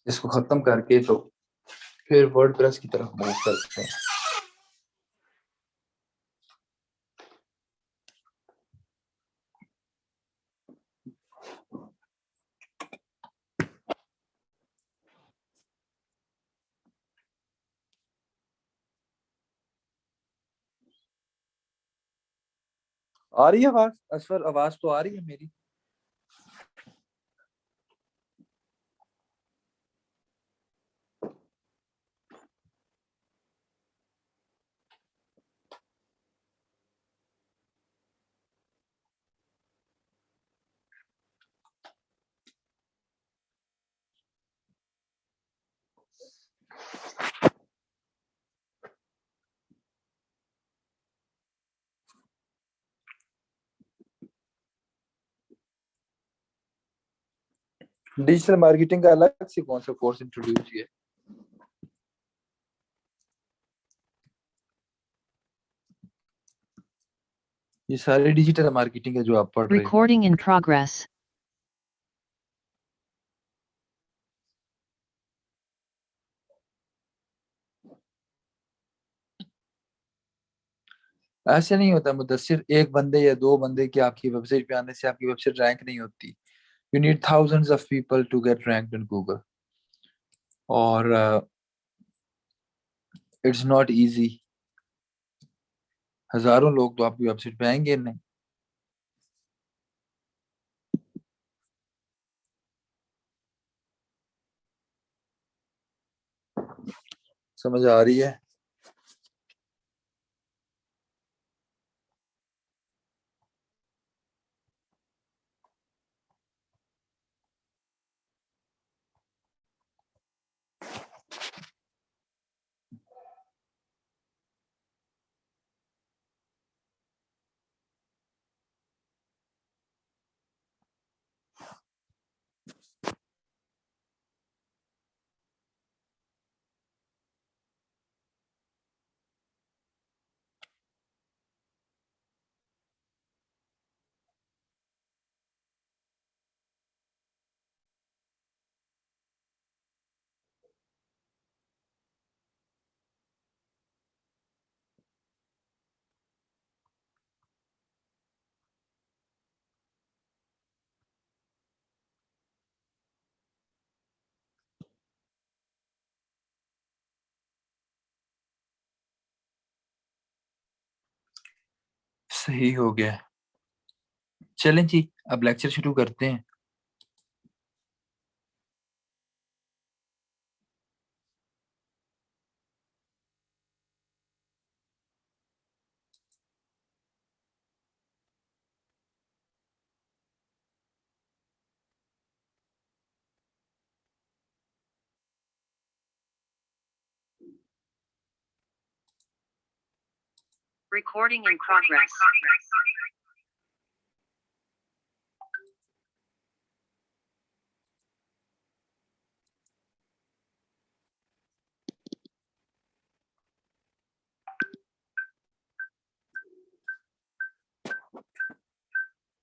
इसको खत्म करके तो फिर वर्डप्रेस की तरफ मूव करते हैं। आ रही है आवाज असफर? आवाज तो आ रही है मेरी? डिजिटल मार्केटिंग का अलग से कौन सा कोर्स इंट्रोड्यूस किया? ये सारी डिजिटल मार्केटिंग है जो आप पढ़ रहे हो? Recording in progress. ऐसे नहीं होता मुदस्सिर, एक बंदे या दो बंदे की आपकी वेबसाइट पे आने से आपकी वेबसाइट रैंक नहीं होती। You need thousands of people to get ranked in Google, और इट्स नॉट इजी। हजारों लोग तो आपकी वेबसाइट पे आएंगे नहीं। समझ आ रही है? सही हो गया। चलें जी, अब लेक्चर शुरू करते हैं। Recording in progress.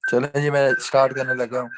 चलें जी, मैं स्टार्ट करने लगा हूँ।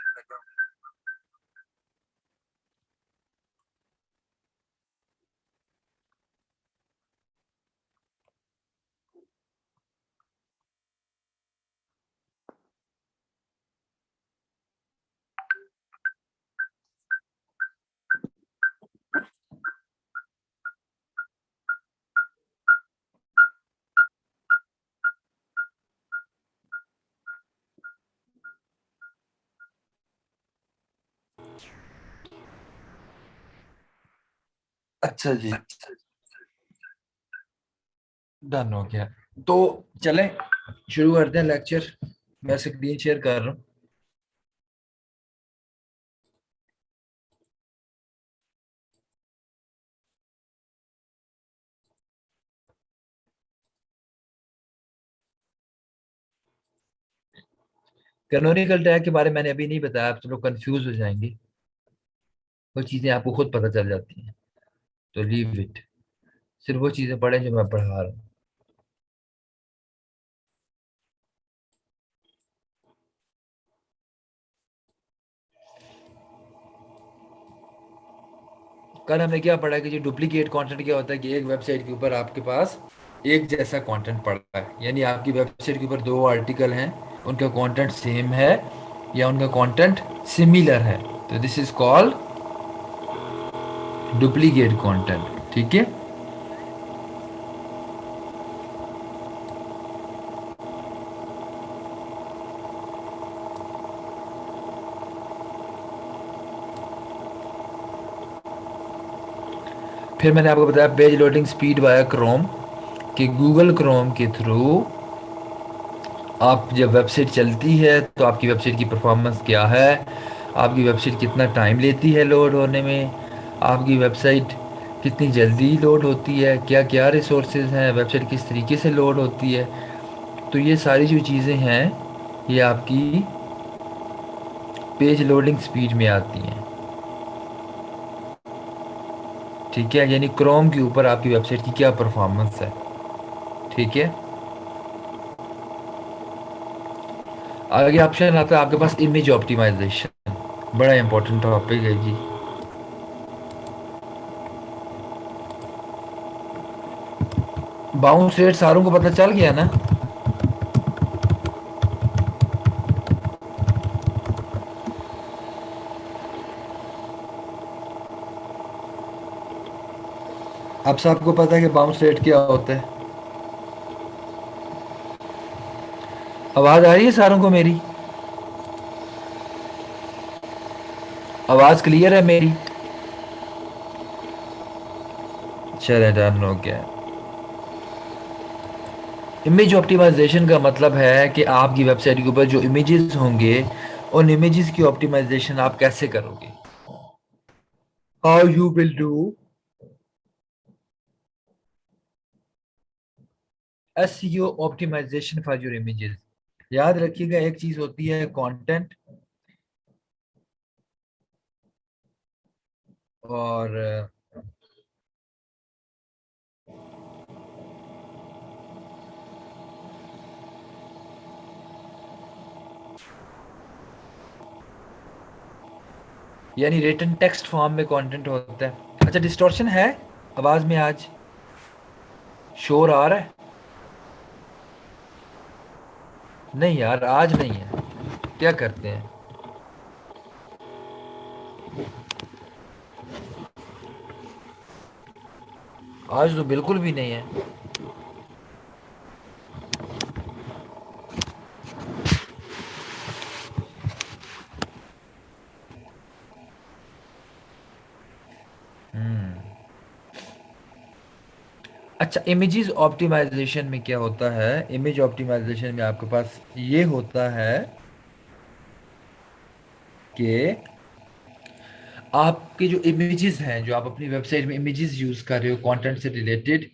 अच्छा जी, डन हो गया। तो चलें शुरू करते हैं लेक्चर। मैं स्क्रीन शेयर कर रहा हूँ। कैनोनिकल टैग के बारे में मैंने अभी नहीं बताया, आप सब लोग कंफ्यूज हो जाएंगे। वो चीजें आपको खुद पता चल जाती हैं, तो लीव इट। सिर्फ वो चीजें पढ़ें जो मैं पढ़ा रहा हूँ। कल हमने क्या पढ़ा कि जो डुप्लीकेट कंटेंट क्या होता है कि एक वेबसाइट के ऊपर आपके पास एक जैसा कंटेंट पड़ा है, यानी आपकी वेबसाइट के ऊपर दो आर्टिकल हैं, उनका कंटेंट सेम है या उनका कंटेंट सिमिलर है, तो this is called duplicate content. ठीक है। फिर मैंने आपको बताया page loading speed via Chrome, कि गूगल क्रोम के थ्रू आप जब वेबसाइट चलती है तो आपकी वेबसाइट की परफॉर्मेंस क्या है, आपकी वेबसाइट कितना टाइम लेती है लोड होने में, आपकी वेबसाइट कितनी जल्दी लोड होती है, क्या क्या रिसोर्सेज हैं, वेबसाइट किस तरीके से लोड होती है। तो ये सारी जो चीज़ें हैं ये आपकी पेज लोडिंग स्पीड में आती हैं। ठीक है, यानी क्रोम के ऊपर आपकी वेबसाइट की क्या परफॉर्मेंस है। ठीक है। आगे ऑप्शन आता है आपके पास इमेज ऑप्टिमाइजेशन, बड़ा इंपॉर्टेंट टॉपिक है जी। बाउंस रेट सारों को पता चल गया ना। अब सबको पता है कि बाउंस रेट क्या होता है। आवाज आ रही है सारों को मेरी? आवाज क्लियर है मेरी? चले डन हो गया। इमेज ऑप्टिमाइजेशन का मतलब है कि आपकी वेबसाइट के ऊपर जो इमेजेस होंगे उन इमेजेस की ऑप्टिमाइजेशन आप कैसे करोगे। How you will do SEO optimisation for your images. याद रखिएगा एक चीज होती है कंटेंट, और यानी रिटन टेक्स्ट फॉर्म में कंटेंट होता है। अच्छा, डिस्टॉर्शन है आवाज में आज? शोर आ रहा है? नहीं यार, आज नहीं है। क्या करते हैं, आज तो बिल्कुल भी नहीं है। हम्म। अच्छा, इमेजेस ऑप्टिमाइजेशन में क्या होता है, इमेज ऑप्टिमाइजेशन में आपके पास ये होता है कि आपके जो इमेजेस हैं, जो आप अपनी वेबसाइट में इमेजेस यूज कर रहे हो कंटेंट से रिलेटेड,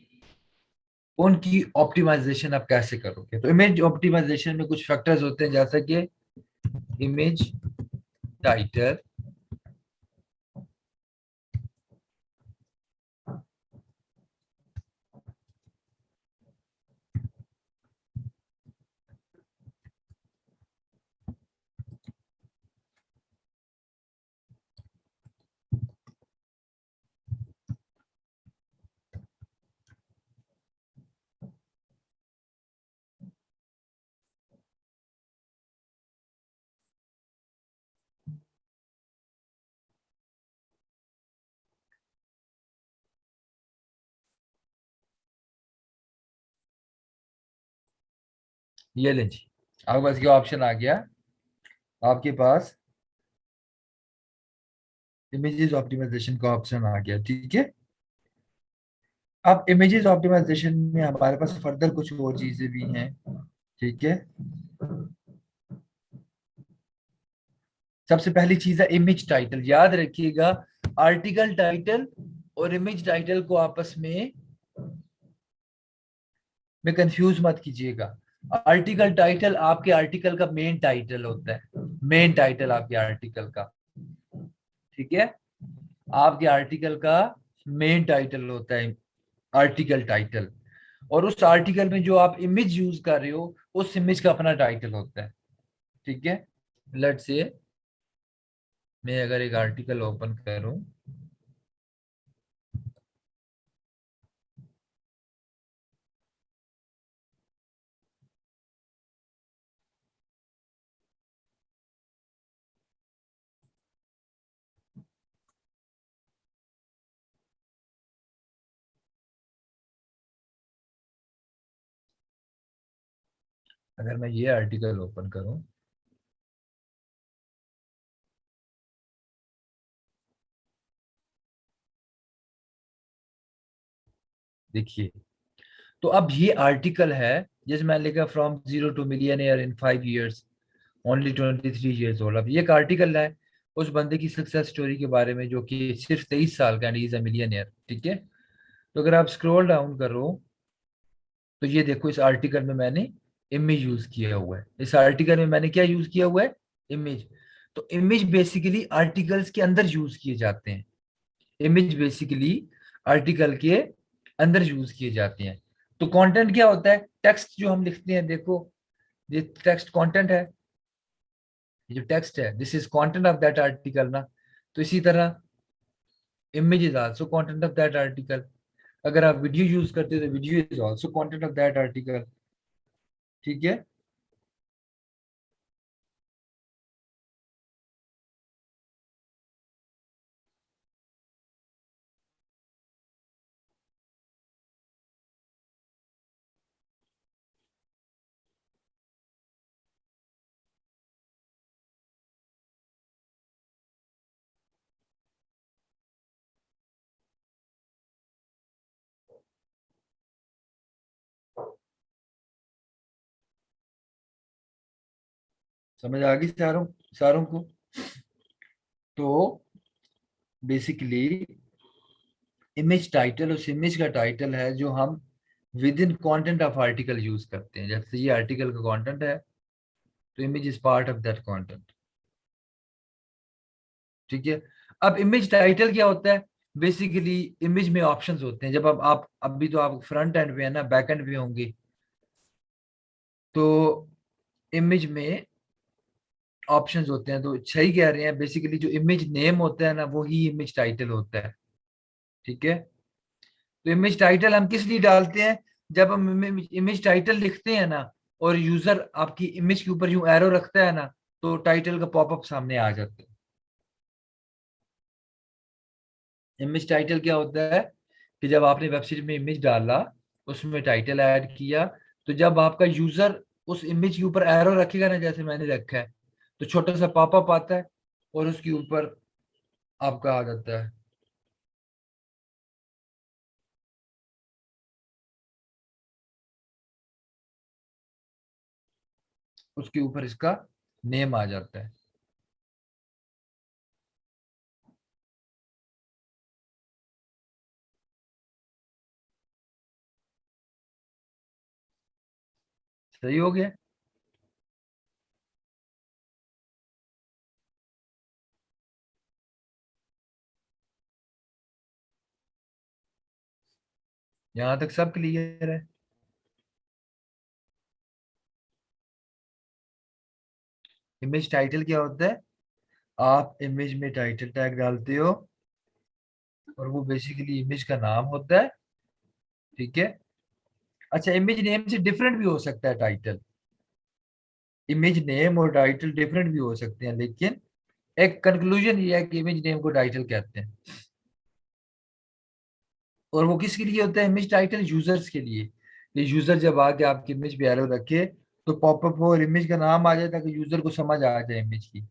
उनकी ऑप्टिमाइजेशन आप कैसे करोगे। तो इमेज ऑप्टिमाइजेशन में कुछ फैक्टर्स होते हैं, जैसे कि इमेज टाइटल, ये लें जी, आपके पास ये ऑप्शन आ गया, आपके पास इमेजेस ऑप्टिमाइजेशन का ऑप्शन आ गया। ठीक है। अब इमेजेस ऑप्टिमाइजेशन में हमारे पास फर्दर कुछ और चीजें भी हैं। ठीक है। सबसे पहली चीज है इमेज टाइटल। याद रखिएगा, आर्टिकल टाइटल और इमेज टाइटल को आपस में कंफ्यूज मत कीजिएगा। आर्टिकल टाइटल आपके आर्टिकल का मेन टाइटल होता है, मेन टाइटल आपके आर्टिकल का। ठीक है, आपके आर्टिकल का मेन टाइटल होता है आर्टिकल टाइटल, और उस आर्टिकल में जो आप इमेज यूज कर रहे हो उस इमेज का अपना टाइटल होता है। ठीक है। लेट्स से मैं अगर एक आर्टिकल ओपन करूं, अगर मैं ये आर्टिकल ओपन करूं, देखिए, तो अब ये आर्टिकल है जिसमें लिखा from zero to millionaire in 5 years, only 23 years old. अब ये एक आर्टिकल है उस बंदे की सक्सेस स्टोरी के बारे में जो कि सिर्फ 23 साल का, एंड इज अ मिलियनेयर। ठीक है, तो अगर आप स्क्रॉल डाउन करो तो ये देखो, इस आर्टिकल में मैंने इमेज यूज किया हुआ है। इस आर्टिकल में मैंने क्या यूज किया हुआ है? इमेज। तो इमेज बेसिकली आर्टिकल्स के अंदर यूज किए जाते हैं। इमेज बेसिकली आर्टिकल के अंदर यूज किए जाते हैं। तो कंटेंट क्या होता है? टेक्स्ट जो हम लिखते हैं, देखो, ये टेक्स्ट कंटेंट है। ये जो टेक्स्ट है, this is content of that article ना। तो इसी तरह image is also content of that article. अगर आप वीडियो यूज करते हो तो video is also content of that article. ठीक है, समझ आ गई सारों सारों को? तो बेसिकली इमेज टाइटल उस इमेज का टाइटल है जो हम with in content of article use करते हैं। जैसे ये आर्टिकल का कंटेंट है, तो image is part of that content. ठीक है, अब इमेज टाइटल क्या होता है? बेसिकली इमेज में ऑप्शंस होते हैं। जब अब आप अभी तो आप फ्रंट एंड पे है ना, बैक एंड पे होंगे, तो इमेज में ऑप्शंस होते हैं। तो सही कह रहे हैं, बेसिकली जो इमेज नेम होता है ना, वो ही इमेज टाइटल होता है। ठीक है, तो इमेज टाइटल हम किस लिए डालते हैं? जब हम इमेज टाइटल लिखते हैं ना, और यूजर आपकी इमेज के ऊपर यूं एरो रखता है ना, तो टाइटल का पॉपअप सामने आ जाता है। इमेज टाइटल क्या होता है कि जब आपने वेबसाइट में इमेज डाला, उसमें टाइटल ऐड किया, तो जब आपका यूजर उस इमेज के ऊपर एरो रखेगा ना, जैसे मैंने रखा है, तो छोटा सा पॉपअप आता है और उसके ऊपर आपका आ जाता है, उसके ऊपर इसका नेम आ जाता है। सही हो गया? यहाँ तक सब क्लियर है? इमेज टाइटल क्या होता है? आप इमेज में टाइटल टैग डालते हो, और वो बेसिकली इमेज का नाम होता है। ठीक है, अच्छा, इमेज नेम से डिफरेंट भी हो सकता है टाइटल। इमेज नेम और टाइटल डिफरेंट भी हो सकते हैं, लेकिन एक कंक्लूजन ये है कि इमेज नेम को टाइटल कहते हैं। और वो किसके लिए होता है इमेज टाइटल? यूजर्स के लिए। ये यूजर जब आके आपकी इमेज पे एरो रखे, तो पॉपअप और इमेज का नाम आ जाए, ताकि यूजर को समझ आ जाए इमेज की।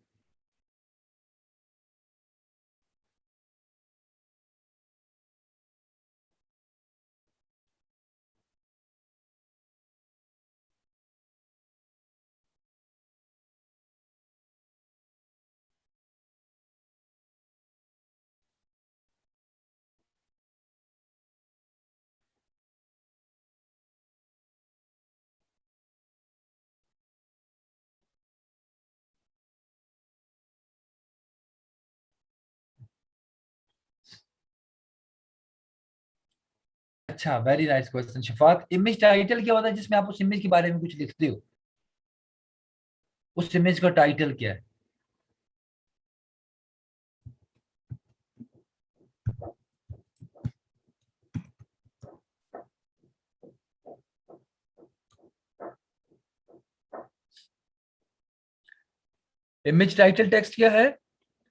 अच्छा, very nice question Shifat. Image title क्या होता है? जिसमें आप उस इमेज के बारे में कुछ लिखते हो, उस इमेज का टाइटल क्या है? इमेज टाइटल टेक्स्ट क्या है?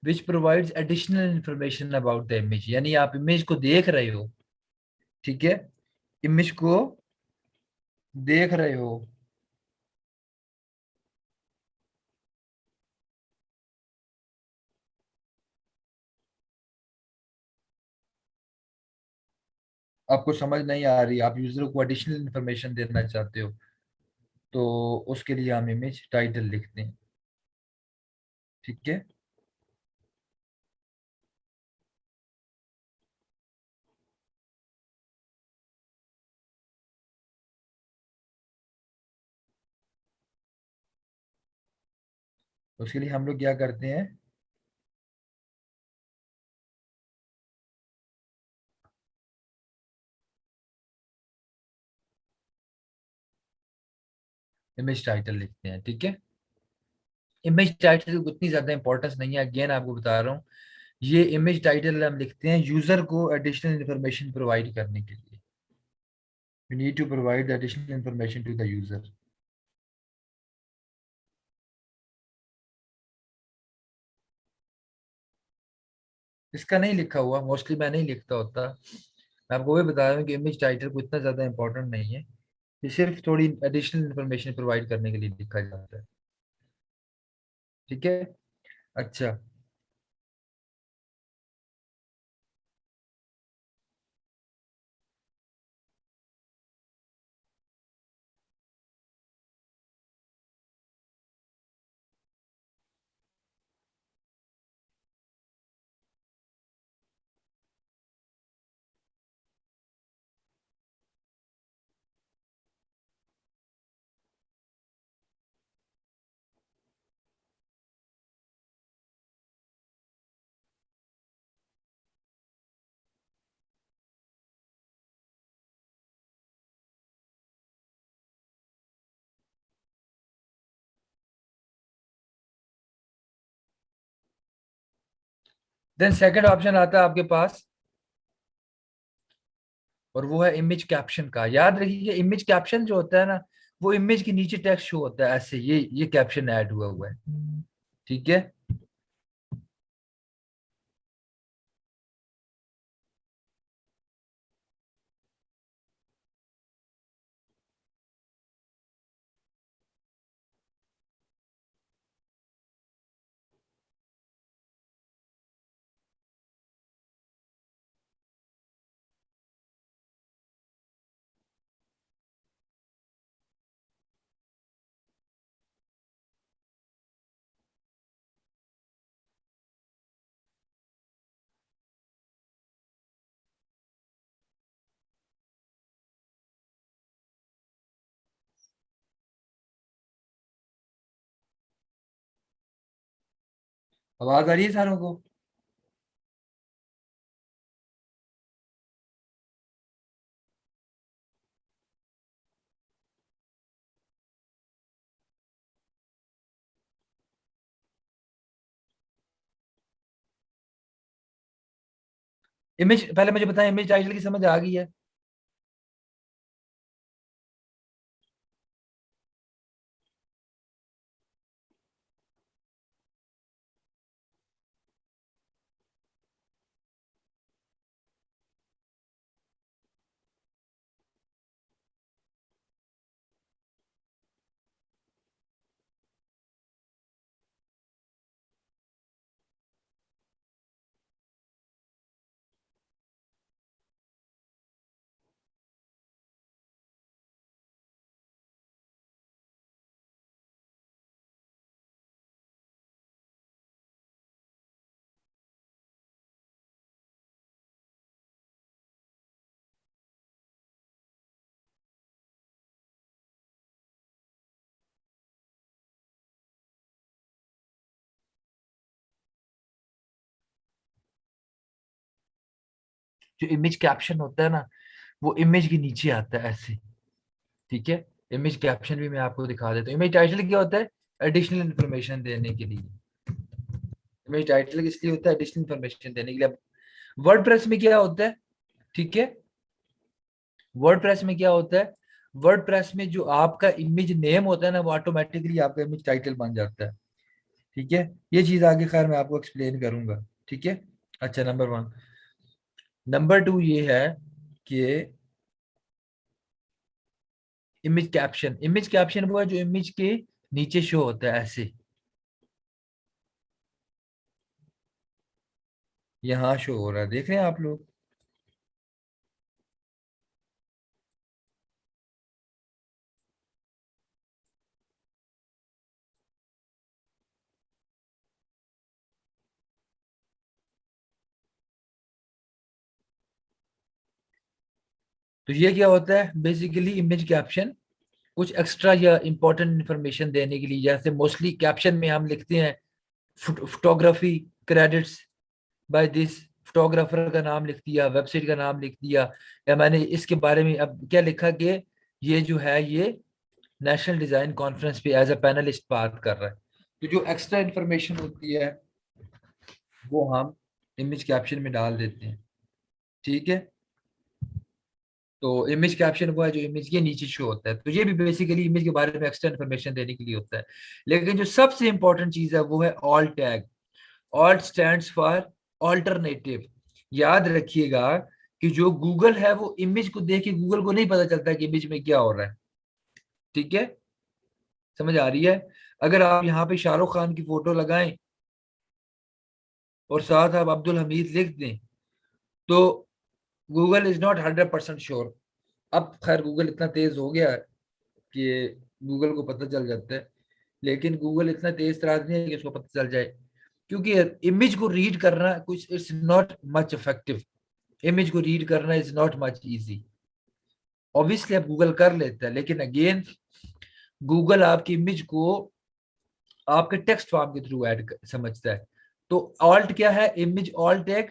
Which provides additional information about the image. यानी आप इमेज को देख रहे हो, ठीक है, इमेज को देख रहे हो, आपको समझ नहीं आ रही, आप यूजर को एडिशनल इंफॉर्मेशन देना चाहते हो, तो उसके लिए हम इमेज टाइटल लिखते हैं। ठीक है। उसके लिए हम लोग क्या करते हैं, इमेज टाइटल लिखते हैं। ठीक है। इमेज टाइटल को उतनी ज्यादा इंपॉर्टेंस नहीं है, अगेन आपको बता रहा हूँ। ये इमेज टाइटल हम लिखते हैं यूजर को एडिशनल इंफॉर्मेशन प्रोवाइड करने के लिए। You need to provide additional information to the user. इसका नहीं लिखा हुआ, मोस्टली मैं नहीं लिखता होता। मैं आपको वही बता रहा हूँ कि इमेज टाइटल को इतना ज्यादा इंपॉर्टेंट नहीं है, ये सिर्फ थोड़ी एडिशनल इंफॉर्मेशन प्रोवाइड करने के लिए लिखा जाता है। ठीक है। अच्छा। देन सेकंड ऑप्शन आता है आपके पास, और वो है इमेज कैप्शन का। याद रखिए, इमेज कैप्शन जो होता है ना, वो इमेज के नीचे टेक्स्ट शो होता है ऐसे, ये कैप्शन ऐड हुआ हुआ है। ठीक है। आवाज आ रही है सारों को? इमेज, पहले मुझे बताएं, इमेज टाइटल की समझ आ गई है? जो इमेज कैप्शन होता है ना, वो इमेज के नीचे आता है ऐसे। ठीक है। इमेज कैप्शन भी मैं आपको दिखा देता हूँ। इमेज टाइटल क्या होता है? एडिशनल इंफॉर्मेशन देने के लिए। इमेज टाइटल किस लिए होता है? एडिशनल इंफॉर्मेशन देने के लिए। वर्डप्रेस में क्या होता है? ठीक है। वर्डप्रेस में क्या होता है? वर्डप्रेस में जो आपका इमेज नेम होता है ना, वो ऑटोमेटिकली आपका इमेज टाइटल बन जाता है। ठीक है। ये चीज आगे खैर मैं आपको एक्सप्लेन करूंगा। ठीक है। अच्छा, नंबर वन। नंबर टू ये है कि इमेज कैप्शन। इमेज कैप्शन वो है जो इमेज के नीचे शो होता है ऐसे, यहाँ शो हो रहा है, देख रहे हैं आप लोग? तो ये क्या होता है, बेसिकली इमेज कैप्शन कुछ एक्स्ट्रा या इंपॉर्टेंट इंफॉर्मेशन देने के लिए, जैसे मोस्टली कैप्शन में हम लिखते हैं photography credits by this, photographer का नाम लिख दिया, वेबसाइट का नाम लिख दिया, या मैंने इसके बारे में अब क्या लिखा कि ये जो है ये नेशनल डिजाइन कॉन्फ्रेंस पे एज अ पैनलिस्ट बात कर रहा है। तो जो एक्स्ट्रा इंफॉर्मेशन होती है वो हम इमेज कैप्शन में डाल देते हैं। ठीक है, तो इमेज कैप्शन वो है जो इमेज के नीचे शो होता है, तो ये भी बेसिकली इमेज के बारे में एक्स्ट्रा इन्फॉर्मेशन देने के लिए होता है। लेकिन जो सबसे इंपॉर्टेंट चीज है वो है alt tag. Alt stands for alternative. याद रखिएगा कि जो गूगल है वो इमेज को देख के गूगल को नहीं पता चलता कि इमेज में क्या हो रहा है। ठीक है, समझ आ रही है? अगर आप यहाँ पे शाहरुख खान की फोटो लगाएं और साथ आप अब्दुल हमीद लिख दें, तो गूगल इज नॉट 100% श्योर। अब खैर गूगल इतना तेज हो गया है कि गूगल को पता चल जाता है, लेकिन गूगल इतना तेज तराज नहीं है कि उसको पता चल जाए, क्योंकि इमेज को रीड करना कुछ it's not much effective. Image को रीड करना is not much easy. Obviously आप गूगल कर लेता है, लेकिन अगेन गूगल आपकी इमेज को आपके टेक्स्ट फॉर्म के थ्रू ऐड समझता है। तो ऑल्ट क्या है, इमेज ऑल्ट टैग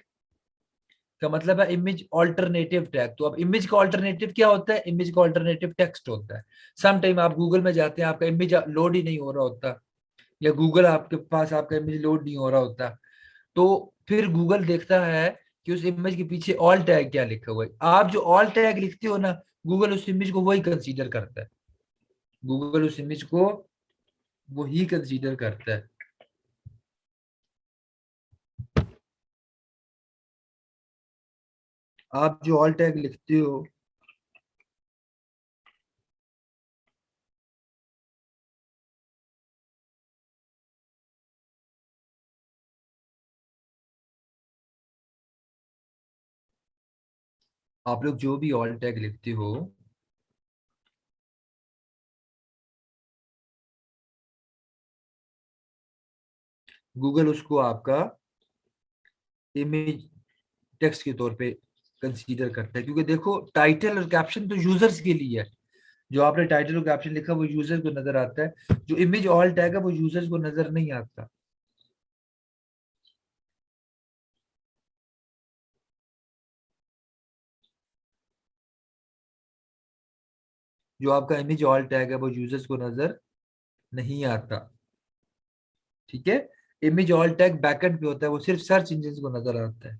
का मतलब है इमेज ऑल्टरनेटिव टैग। तो अब इमेज का ऑल्टरनेटिव क्या होता है, इमेज का ऑल्टरनेटिव टेक्स्ट होता है। सम टाइम आप गूगल में जाते हैं, आपका इमेज लोड ही नहीं हो रहा होता, या गूगल आपके पास आपका इमेज लोड नहीं हो रहा होता, तो फिर गूगल देखता है कि उस इमेज के पीछे ऑल टैग क्या लिखा हुआ है। आप जो ऑल टैग लिखते हो ना, गूगल उस इमेज को वही कंसीडर करता है। गूगल उस इमेज को वही कंसीडर करता है। आप जो ऑल टैग लिखते हो, आप लोग जो भी ऑल टैग लिखते हो, गूगल उसको आपका इमेज टेक्स्ट के तौर पे कंसीडर करता है। क्योंकि देखो टाइटल और कैप्शन तो यूजर्स के लिए है। जो आपने टाइटल और कैप्शन लिखा वो यूजर को नजर आता है, जो इमेज ऑल टैग है वो यूजर्स को नजर नहीं आता। जो आपका इमेज ऑल टैग है वो यूजर्स को नजर नहीं आता। ठीक है, इमेज ऑल टैग बैकएंड पे होता है, वो सिर्फ सर्च इंजन को नजर आता है।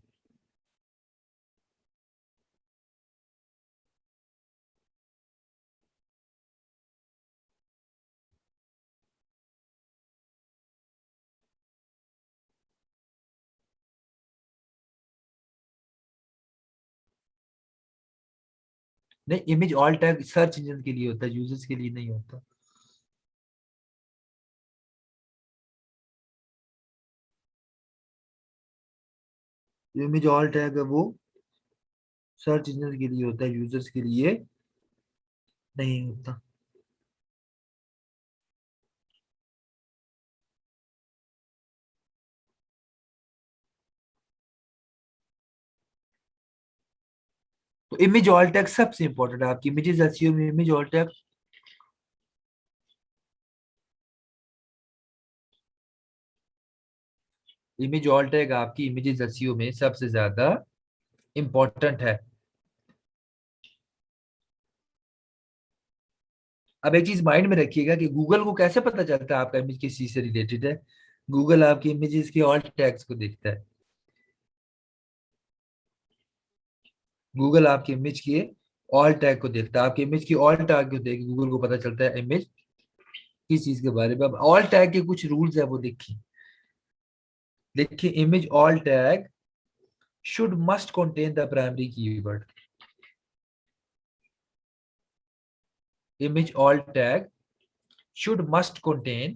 नहीं, image all tag search engine के लिए होता है, यूजर्स के लिए नहीं होता। इमेज ऑल टैग है वो सर्च इंजन के लिए होता है, यूजर्स के लिए नहीं होता। तो इमेज ऑल टैग सबसे इंपॉर्टेंट है आपकी इमेजेस एसईओ में। Image all tag, image all tag आपकी इमेजेस एसईओ में सबसे ज्यादा इंपॉर्टेंट है। अब एक चीज माइंड में रखिएगा कि गूगल को कैसे पता चलता है आपका इमेज किस चीज से रिलेटेड है। गूगल आपकी इमेजेस के ऑल टैग्स को देखता है। गूगल आपकी इमेज के ऑल टैग को देखता है। आपकी इमेज की ऑल टैग को देख के गूगल को पता चलता है इमेज किस चीज के बारे में। अब ऑल टैग के कुछ रूल्स है वो देखिए। देखिए, image all tag should must contain the primary keyword. image alt tag should must contain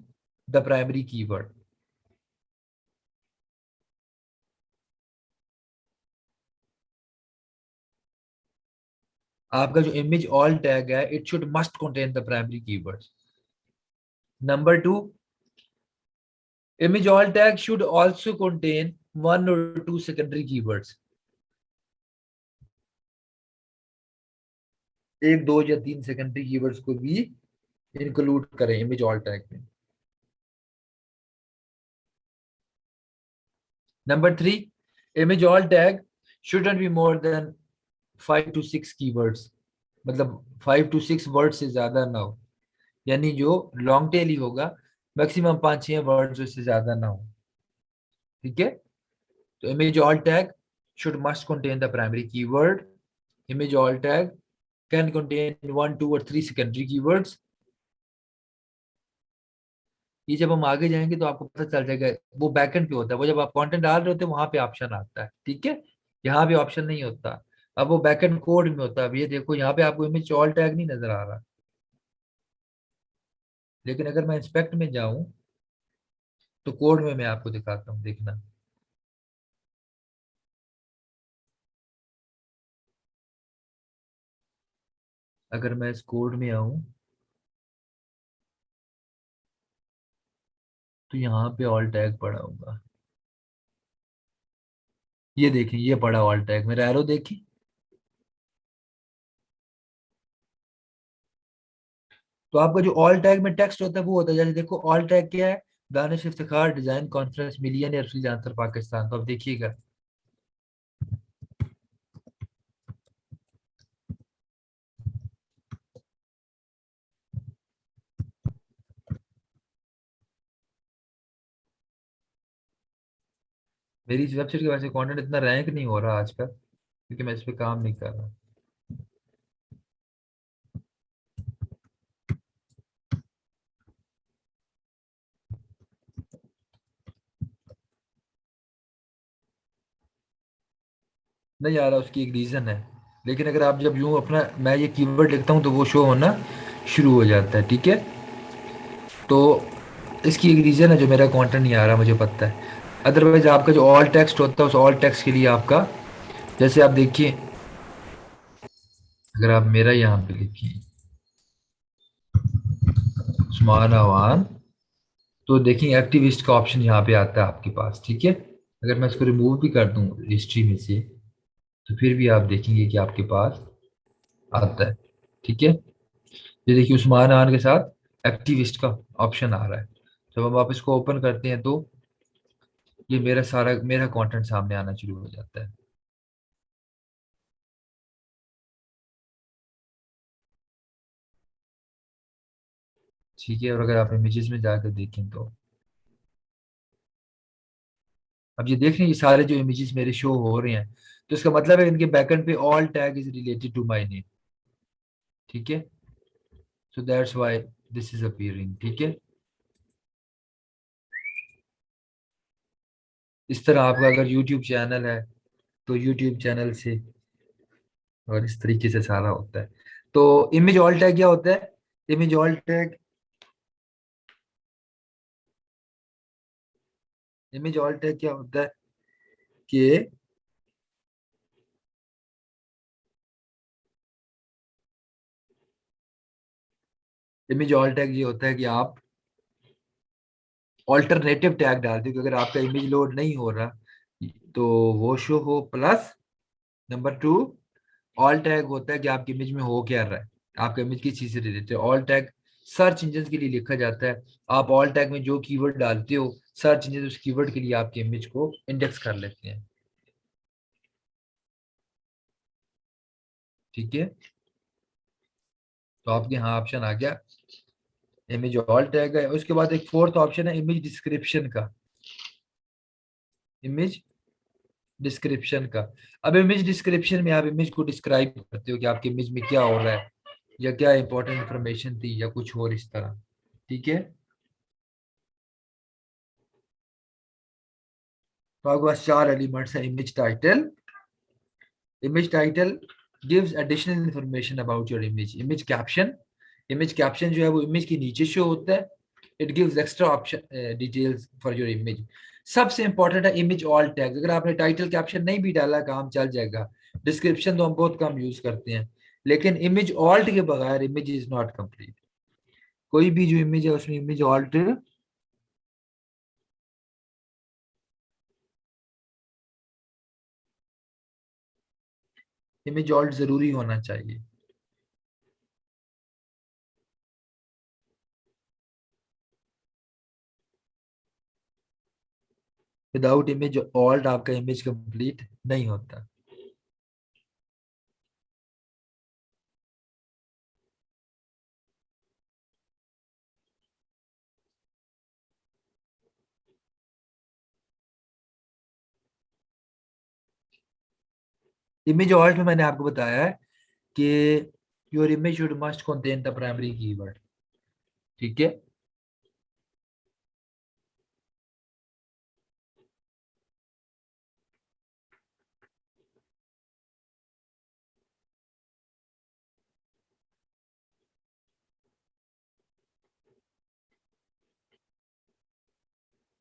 the primary keyword। आपका जो image alt tag है it should must contain the primary keywords। Number two, image alt tag should also contain one or two secondary keywords। एक दो या तीन secondary keywords को भी include करें इमेज ऑल टैग में। Number three, image all tag shouldn't be more than 5 to 6 keywords, मतलब 5 to 6 word से ज्यादा ना हो, यानी जो लॉन्ग टेल ही होगा, मैक्सिमम 5-6 वर्ड से ज्यादा ना हो। ठीक है, तो image alt tag should must contain the primary keyword. Image alt tag can contain 1, 2 or 3 secondary keywords. ये जब हम आगे जाएंगे तो आपको पता चल जाएगा, वो बैकएंड पे होता है, वो जब आप कंटेंट डाल रहे होते हैं वहां पे ऑप्शन आता है। ठीक है, यहाँ पे ऑप्शन नहीं होता, अब वो बैकएंड कोड में होता है। अब ये देखो यहाँ पे आपको इमेज ऑल टैग नहीं नजर आ रहा, लेकिन अगर मैं इंस्पेक्ट में जाऊं तो कोड में मैं आपको दिखाता हूँ, देखना। अगर मैं इस कोड में आऊं तो यहाँ पे ऑल टैग पड़ा होगा, ये देखें, ये पड़ा ऑल टैग, मेरा एरो देखिए। तो आपका जो ऑल टैग में टेक्स्ट होता है वो होता है, जैसे देखो ऑल टैग क्या है, Danish Iftikhar design conference million freelancer Pakistan. तो अब देखिएगा, मेरी इस वेबसाइट की वजह से कंटेंट इतना रैंक नहीं हो रहा आजकल, क्योंकि मैं इस पे काम नहीं कर रहा। नहीं आ रहा, उसकी एक रीजन है, लेकिन अगर आप जब यूं अपना मैं ये कीवर्ड लिखता हूँ तो वो शो होना शुरू हो जाता है। ठीक है, तो इसकी एक रीजन है, जो मेरा कंटेंट नहीं आ रहा मुझे पता है। अदरवाइज आपका जो ऑल टेक्स्ट होता है उस ऑल टेक्स्ट के लिए आपका, जैसे आप देखिए, अगर आप मेरा यहाँ पे लिखिए उस्मान अवान, तो देखिए एक्टिविस्ट का ऑप्शन यहाँ पे आता है आपके पास। ठीक है, अगर मैं इसको रिमूव भी कर दूं हिस्ट्री में से, तो फिर भी आप देखेंगे कि आपके पास आता है। ठीक है, ये देखिए उस्मान खान के साथ एक्टिविस्ट का ऑप्शन आ रहा है। जब हम आप इसको ओपन करते हैं तो ये मेरा कंटेंट सामने आना शुरू हो जाता है। ठीक है, और अगर आप इमेजेस में जाकर देखें तो अब ये देख रहे हैं, ये सारे जो इमेजेस मेरे शो हो रहे हैं, तो इसका मतलब है इनके बैकएंड पे all tag is related to my name. ठीक है, so that's why this is appearing. ठीक है, इस तरह आपका अगर यूट्यूब चैनल है तो यूट्यूब चैनल से, और इस तरीके से सारा होता है। तो इमेज ऑल टैग क्या होता है? Image all tag, image all tag क्या होता है कि इमेज ऑल टैग ये होता है कि आप ऑल्टरनेटिव टैग डालते हो कि अगर आपका इमेज लोड नहीं हो रहा तो वो शो हो। Plus number two, all tag होता है कि आपकी इमेज में हो क्या रहा है, आपका इमेज किस चीज से रिलेटेड है। ऑल टैग सर्च इंजन के लिए लिखा जाता है। आप ऑल टैग में जो कीवर्ड डालते हो, सर्च इंजन उस कीवर्ड के लिए आपकी इमेज को इंडेक्स कर लेते हैं। ठीक है, तो आपके यहाँ ऑप्शन आ गया, इमेज ऑल टैग है। उसके बाद एक फोर्थ ऑप्शन है इमेज डिस्क्रिप्शन का, इमेज डिस्क्रिप्शन का। अब इमेज डिस्क्रिप्शन में आप इमेज को डिस्क्राइब करते हो कि आपकी इमेज में क्या हो रहा है, या क्या इंपॉर्टेंट इंफॉर्मेशन थी, या कुछ और इस तरह। ठीक है, तो आपके पास चार एलिमेंट्स है। Image title, image title gives additional information about your image. Image caption, image caption जो है वो इमेज के नीचे शो होता है। It gives extra option details for your image. सबसे इंपॉर्टेंट है इमेज ऑल टैग। अगर आपने टाइटल कैप्शन नहीं भी डाला काम चल जाएगा। डिस्क्रिप्शन तो हम बहुत कम यूज करते हैं, लेकिन इमेज ऑल्ट के बगैर इमेज इज नॉट कंप्लीट। कोई भी जो इमेज है उसमें इमेज ऑल्ट, इमेज ऑल्ट जरूरी होना चाहिए। विदाउट इमेज ऑल्ट आपका इमेज कंप्लीट नहीं होता। इमेज ऑल्ट में मैंने आपको बताया है कि your image should must contain the primary keyword. ठीक है।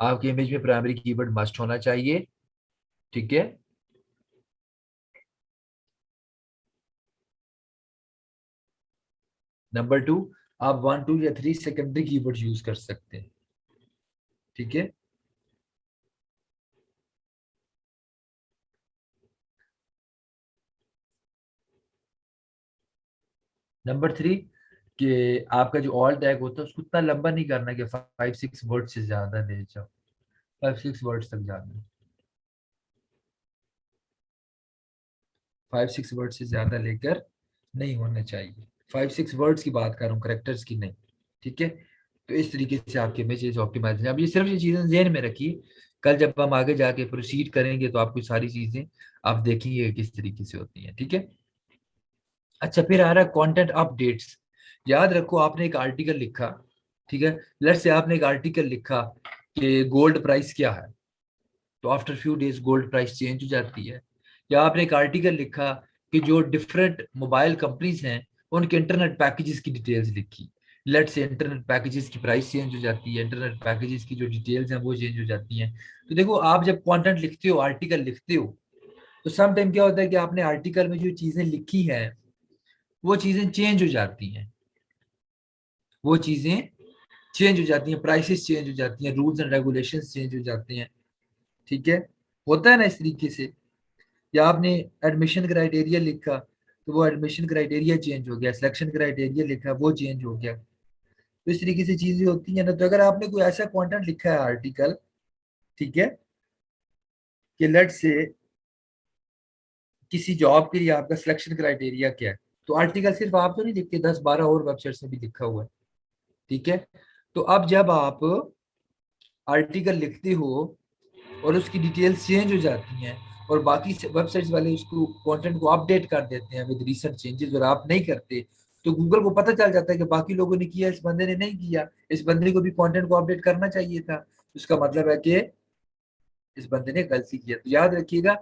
आपकी इमेज में प्राइमरी कीवर्ड मस्ट होना चाहिए। ठीक है। नंबर टू, आप 1 2 या 3 सेकेंडरी कीवर्ड यूज कर सकते हैं। ठीक है। नंबर थ्री, कि आपका जो ऑल टैग होता है उसको उतना लंबा नहीं करना कि 5 6 वर्ड से ज्यादा ले जाओ। 5 6 वर्ड तक जाना। 5 6 वर्ड से ज्यादा लेकर नहीं होना चाहिए। 5 6 वर्ड्स की बात कर रहा हूँ, करेक्टर्स की नहीं। ठीक है। तो इस तरीके से आपके मैसेज ऑप्टिमाइज, अब ये सिर्फ ये चीजें ज़हन में रखिए। कल जब हम आगे जाके प्रोसीड करेंगे तो आपको सारी चीजें आप देखेंगे किस तरीके से होती हैं। ठीक है। अच्छा, फिर आ रहा है कंटेंट अपडेट्स। याद रखो, आपने एक आर्टिकल लिखा। ठीक है। लेट्स से आपने एक आर्टिकल लिखा कि गोल्ड प्राइस क्या है, तो after few days gold price change हो जाती है। या आपने एक आर्टिकल लिखा कि जो डिफरेंट मोबाइल कंपनीज हैं उनके इंटरनेट पैकेजेस की डिटेल्स लिखी। लेट से इंटरनेट पैकेजेस की प्राइस चेंज हो जाती है, इंटरनेट पैकेजेस की जो डिटेल्स हैं वो चेंज हो जाती हैं। तो देखो, आप जब कंटेंट लिखते हो, आर्टिकल लिखते हो, तो सम टाइम क्या होता है कि आपने आर्टिकल में जो चीजें लिखी हैं वो चीजें चेंज हो जाती हैं। वो चीजें चेंज हो जाती हैं, प्राइसेस चेंज हो जाती हैं, रूल्स एंड रेगुलेशंस चेंज हो जाते हैं। ठीक है। होता है ना इस तरीके से। या आपने एडमिशन क्राइटेरिया लिखा तो वो एडमिशन क्राइटेरिया चेंज हो गया, सिलेक्शन क्राइटेरिया लिखा वो चेंज हो गया। तो इस तरीके से चीजें होती हैं ना। तो अगर आपने कोई ऐसा कंटेंट लिखा है आर्टिकल, ठीक है, कि लेट से किसी जॉब के लिए आपका सिलेक्शन क्राइटेरिया क्या है, तो आर्टिकल सिर्फ आप तो नहीं लिखते, 10 12 और वेबसाइट्स में भी लिखा हुआ है। ठीक है। तो अब जब आप आर्टिकल लिखते हो और उसकी डिटेल्स चेंज हो जाती हैं और बाकी वेबसाइट्स वाले उसको कंटेंट को अपडेट कर देते हैं विद रीसेंट चेंजेस, और आप नहीं करते, तो गूगल को पता चल जाता है कि बाकी लोगों ने किया, इस बंदे ने नहीं किया, इस बंदे को भी कंटेंट को अपडेट करना चाहिए था। उसका मतलब है कि इस बंदे ने गलती किया। तो याद रखिएगा,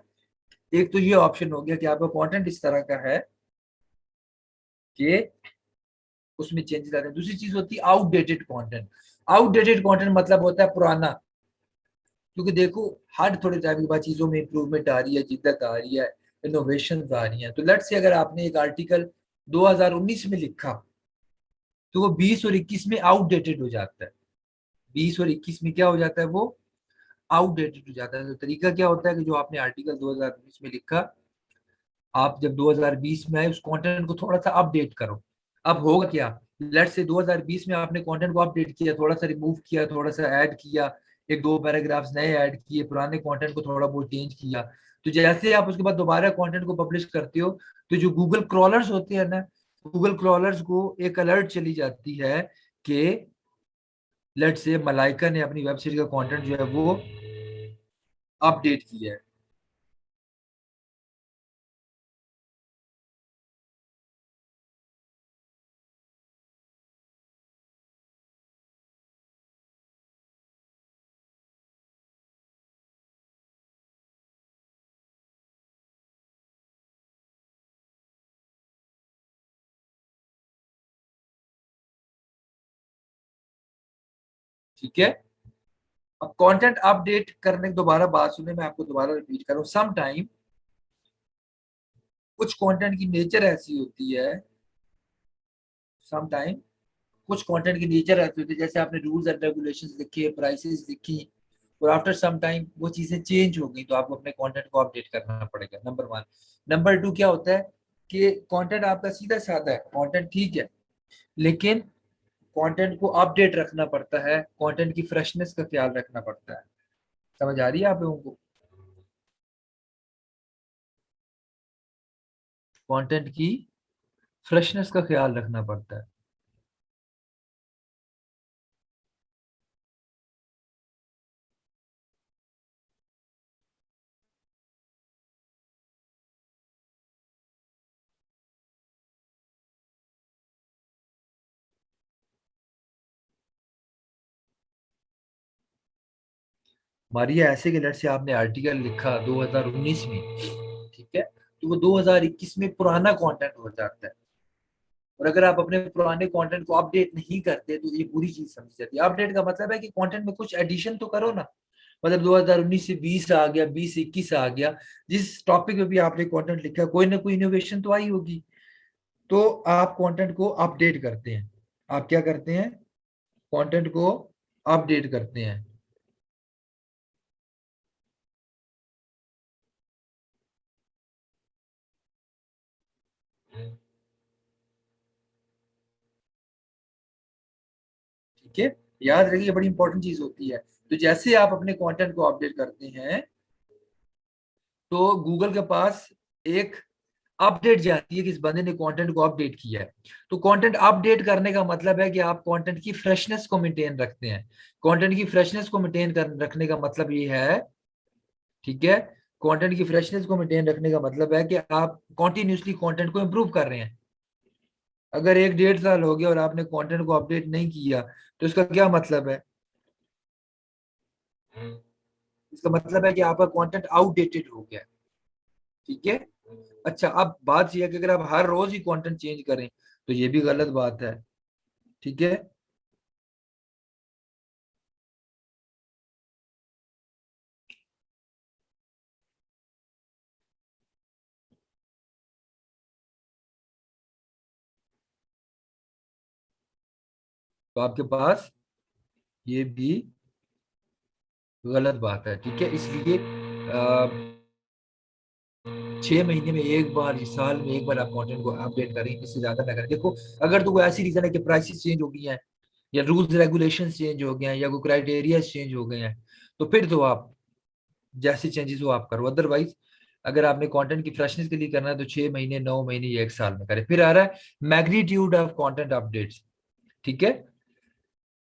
एक तो ये ऑप्शन हो गया कि आपका कंटेंट इस तरह का है कि उसमें चेंजेस आते हैं। दूसरी चीज होती है आउटडेटेड कंटेंट। आउटडेटेड कंटेंट मतलब होता है पुराना। क्योंकि देखो, हर थोड़े टाइम के बाद चीजों में इंप्रूवमेंट आ रही है, जिद्दत आ रही है, इनोवेशन आ रही है। तो लेट से अगर आपने एक आर्टिकल 2019 में लिखा तो वो 20 और 21 में आउटडेटेड हो जाता है। 20 और 21 में क्या हो जाता है, वो आउटडेटेड हो जाता है। तो तरीका क्या होता है कि जो आपने आर्टिकल 2019 में लिखा, आप जब 2020 में आए उस कंटेंट को थोड़ा सा अपडेट करो। अब होगा क्या, लेट से 2020 में आपने कंटेंट को अपडेट किया, थोड़ा सा रिमूव किया, थोड़ा सा ऐड किया, एक दो पैराग्राफ्स नए ऐड किए, पुराने कंटेंट को थोड़ा बहुत चेंज किया। तो जैसे आप उसके बाद दोबारा कंटेंट को पब्लिश करते हो, तो जो गूगल क्रॉलर्स होते हैं ना, गूगल क्रॉलर्स को एक अलर्ट चली जाती है कि लेट से मलाइका ने अपनी वेबसाइट का कंटेंट जो है वो अपडेट किया है। ठीक है। अब कंटेंट अपडेट करने की दोबारा बात सुने, मैं आपको दोबारा रिपीट करूं। सम टाइम कुछ कंटेंट की नेचर ऐसी होती है, सम टाइम कुछ कंटेंट की नेचर ऐसी होती है, जैसे आपने रूल्स एंड रेगुलेशंस लिखे, प्राइसेस लिखी, और आफ्टर सम टाइम वो चीजें चेंज हो गई, तो आपको अपने कंटेंट को अपडेट करना पड़ेगा। Number one. नंबर टू क्या होता है कि कंटेंट आपका सीधा साधा है, कंटेंट ठीक है, लेकिन कंटेंट को अपडेट रखना पड़ता है, कंटेंट की फ्रेशनेस का ख्याल रखना पड़ता है। समझ आ रही है आप लोगों को? कंटेंट की फ्रेशनेस का ख्याल रखना पड़ता है। मारिया ऐसे कि लेट से आपने आर्टिकल लिखा 2019 में, ठीक है, तो वो 2021 में पुराना कंटेंट हो जाता है। और अगर आप अपने पुराने कंटेंट को अपडेट नहीं करते तो ये पूरी चीज समझ जाती है। अपडेट का मतलब है कि कंटेंट में कुछ एडिशन तो करो ना। मतलब 2019 से 20 आ गया, 20 से 21 आ गया, जिस टॉपिक पे भी आपने कंटेंट लिखा कोई ना कोई इनोवेशन तो आई होगी। तो आप कंटेंट को अपडेट करते हैं। आप क्या करते हैं? कंटेंट को अपडेट करते हैं। ठीक है, याद रखिए बड़ी इंपॉर्टेंट चीज होती है। तो जैसे आप अपने कंटेंट को अपडेट करते हैं तो गूगल के पास एक अपडेट जाती है कि इस बंदे ने कंटेंट को अपडेट किया है। तो कंटेंट अपडेट करने का मतलब है कि आप कंटेंट की फ्रेशनेस को मेंटेन रखते हैं। कंटेंट की फ्रेशनेस को मेंटेन कर रखने का मतलब ये है, ठीक है, कंटेंट की फ्रेशनेस को मेंटेन रखने का मतलब है कि आप कॉन्टिन्यूसली कंटेंट को इम्प्रूव कर रहे हैं। अगर एक 1.5 साल हो गया और आपने कंटेंट को अपडेट नहीं किया तो इसका क्या मतलब है? इसका मतलब है कि आपका कंटेंट आउटडेटेड हो गया। ठीक है। अच्छा, अब बात यह है कि अगर आप हर रोज ही कंटेंट चेंज करें तो ये भी गलत बात है। ठीक है। तो आपके पास ये भी गलत बात है। ठीक है, इसलिए 6 महीने में एक बार, इस साल में एक बार आप कंटेंट को अपडेट करें, इससे ज्यादा ना करें। देखो, अगर तो कोई ऐसी रीजन है कि प्राइसेस चेंज हो गई हैं, या रूल्स रेगुलेशन चेंज हो गए हैं, या कोई क्राइटेरिया चेंज हो गए हैं, तो फिर तो आप जैसी चेंजेस हो आप करो। अदरवाइज अगर आपने कंटेंट की फ्रेशनेस के लिए करना है तो 6 महीने, 9 महीने या एक साल में करें। फिर आ रहा है मैग्नीट्यूड ऑफ कंटेंट अपडेट्स। ठीक है।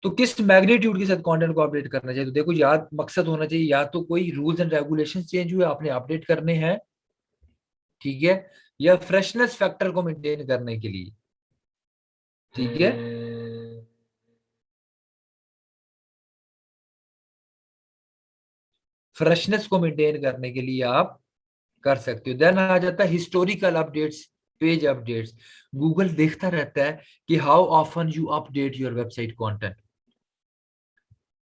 तो किस मैग्नीट्यूड के साथ कंटेंट को अपडेट करना चाहिए? तो देखो, याद मकसद होना चाहिए, या तो कोई रूल्स एंड रेगुलेशन चेंज हुए आपने अपडेट करने हैं, ठीक है, या फ्रेशनेस फैक्टर को मेंटेन करने के लिए। ठीक है। फ्रेशनेस को मेंटेन करने के लिए आप कर सकते हो। देन आ जाता है historical updates, page updates. Google देखता रहता है कि how often you update your website content.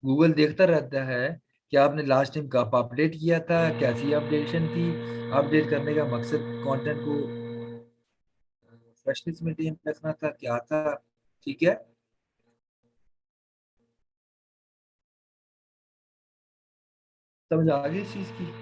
Google देखता रहता है कि आपने लास्ट टाइम कब अपडेट किया था, कैसी अपडेशन थी। अपडेट करने का मकसद कंटेंट को फ्रेशनेस मेंटेन रखना था, क्या था। ठीक है। समझ आ गई इस चीज की?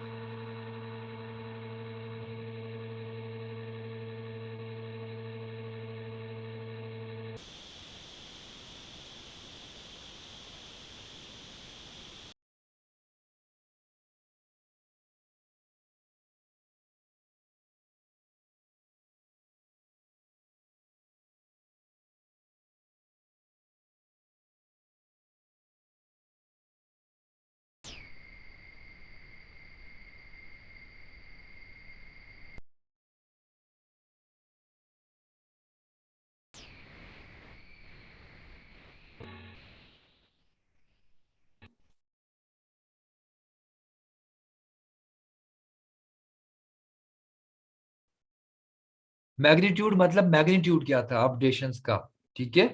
मैग्नीट्यूड मतलब मैग्नीट्यूड क्या था अपडेशंस का। ठीक है,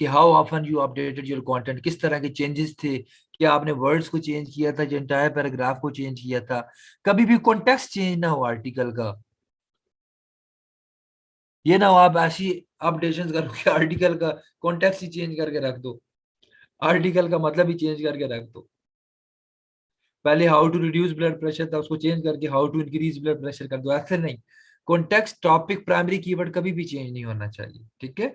कि how often you updated your content, किस तरह के चेंजेस थे। क्या आपने वर्ड्स को चेंज किया था, जो एंटायर पैराग्राफ को चेंज किया था? कभी भी कॉन्टेक्स्ट चेंज ना हो आर्टिकल का। ये ना हो आप ऐसी अपडेशन करो कि आर्टिकल का कॉन्टेक्स्ट ही चेंज करके रख दो, आर्टिकल का मतलब ही चेंज करके रख दो। पहले how to reduce blood pressure था, उसको चेंज करके how to increase blood pressure कर दो। ऐसे नहीं, कॉन्टेक्स्ट, टॉपिक, प्राइमरी कीवर्ड कभी भी चेंज नहीं होना चाहिए। ठीक है।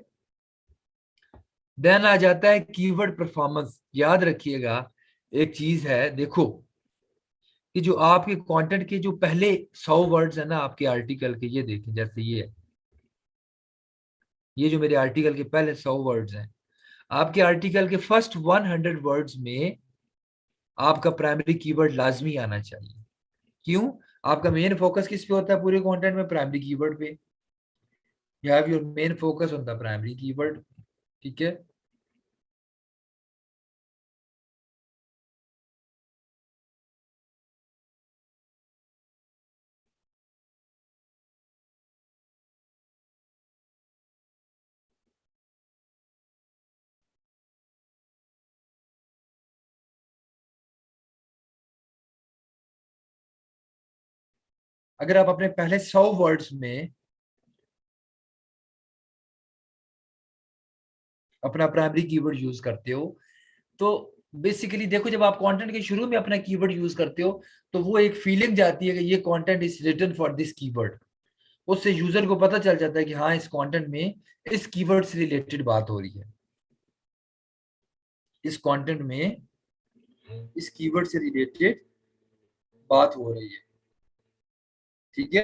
देन आ जाता है कीवर्ड परफॉर्मेंस। याद रखिएगा एक चीज है, देखो कि जो आपके कंटेंट के जो पहले 100 वर्ड्स है ना आपके आर्टिकल के, ये देखें जैसे ये है, ये जो मेरे आर्टिकल के पहले 100 वर्ड्स हैं, आपके आर्टिकल के फर्स्ट 100 वर्ड्स में आपका प्राइमरी कीवर्ड लाजमी आना चाहिए। क्यों? आपका मेन फोकस किस पे होता है पूरे कंटेंट में? प्राइमरी कीवर्ड पे। You have your main focus on the primary keyword. ठीक है। अगर आप अपने पहले 100 वर्ड्स में अपना प्राइमरी कीवर्ड यूज करते हो, तो बेसिकली देखो, जब आप कंटेंट के शुरू में अपना कीवर्ड यूज करते हो तो वो एक फीलिंग जाती है कि ये content is written for this keyword. उससे यूजर को पता चल जाता है कि हाँ, इस कंटेंट में इस कीवर्ड से रिलेटेड बात हो रही है, इस कंटेंट में इस कीवर्ड से रिलेटेड बात हो रही है। ठीक है।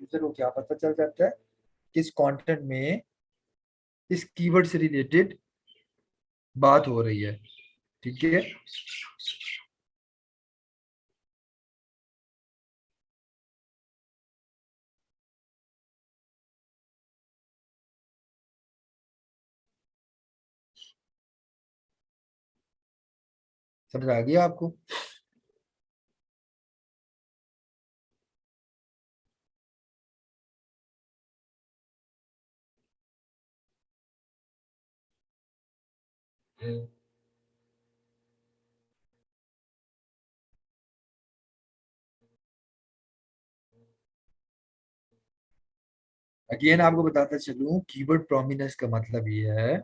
यूजर को क्या पता चल जाता है कि इस कंटेंट में इस कीवर्ड से रिलेटेड बात हो रही है। ठीक है। समझ आ गया आपको? अगेन आपको बताता चलूं, कीवर्ड प्रोमिनेंस का मतलब ये है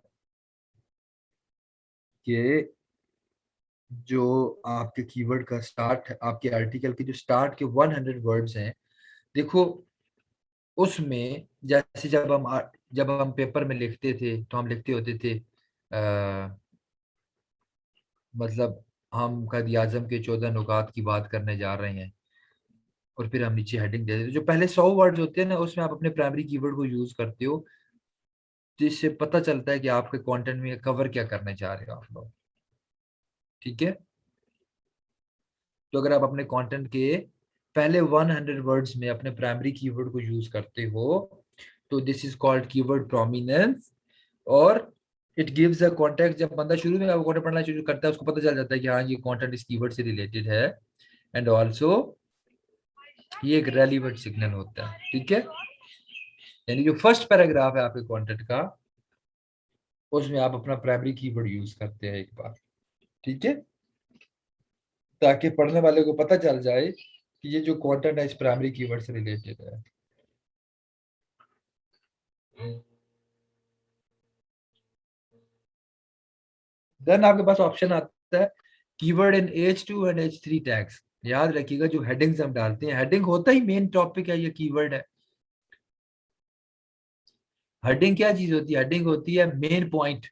कि जो आपके कीवर्ड का स्टार्ट है, आपके आर्टिकल के जो स्टार्ट के 100 वर्ड्स हैं, देखो उसमें जैसे जब हम पेपर में लिखते थे तो हम लिखते होते थे मतलब हम कायद आजम के 14 नुकात की बात करने जा रहे हैं, और फिर हम नीचे हेडिंग दे देते। जो पहले 100 वर्ड्स होते हैं ना, उसमें आप अपने प्राइमरी कीवर्ड को यूज करते हो, जिससे पता चलता है कि आपके कंटेंट में कवर क्या करने जा रहे हो आप लोग। ठीक है। तो अगर आप अपने कंटेंट के पहले 100 वर्ड्स में अपने प्राइमरी कीवर्ड को यूज करते हो तो this is called keyword prominence. और इट गिव्स अ कॉन्टेक्स्ट। जब बंदा शुरू में कंटेंट पढ़ना शुरू करता है, उसको पता चल जाता है कि हाँ, ये कंटेंट इस कीवर्ड से रिलेटेड है। एंड ऑल्सो ये एक रेलिवेंट सिग्नल होता है। ठीक है। यानी जो फर्स्ट पैराग्राफ है आपके कंटेंट का, उसमें आप अपना प्राइमरी कीवर्ड यूज करते हैं एक बार। ठीक है। ताकि पढ़ने वाले को पता चल जाए कि ये जो कंटेंट है इस प्राइमरी कीवर्ड से रिलेटेड है। देन आपके पास ऑप्शन आता है keyword in H2 and H3 tags. याद रखिएगा, जो हेडिंग्स हम डालते हैं, हेडिंग होता ही मेन टॉपिक है, ये कीवर्ड है। हेडिंग क्या चीज होती है? हेडिंग होती है main point.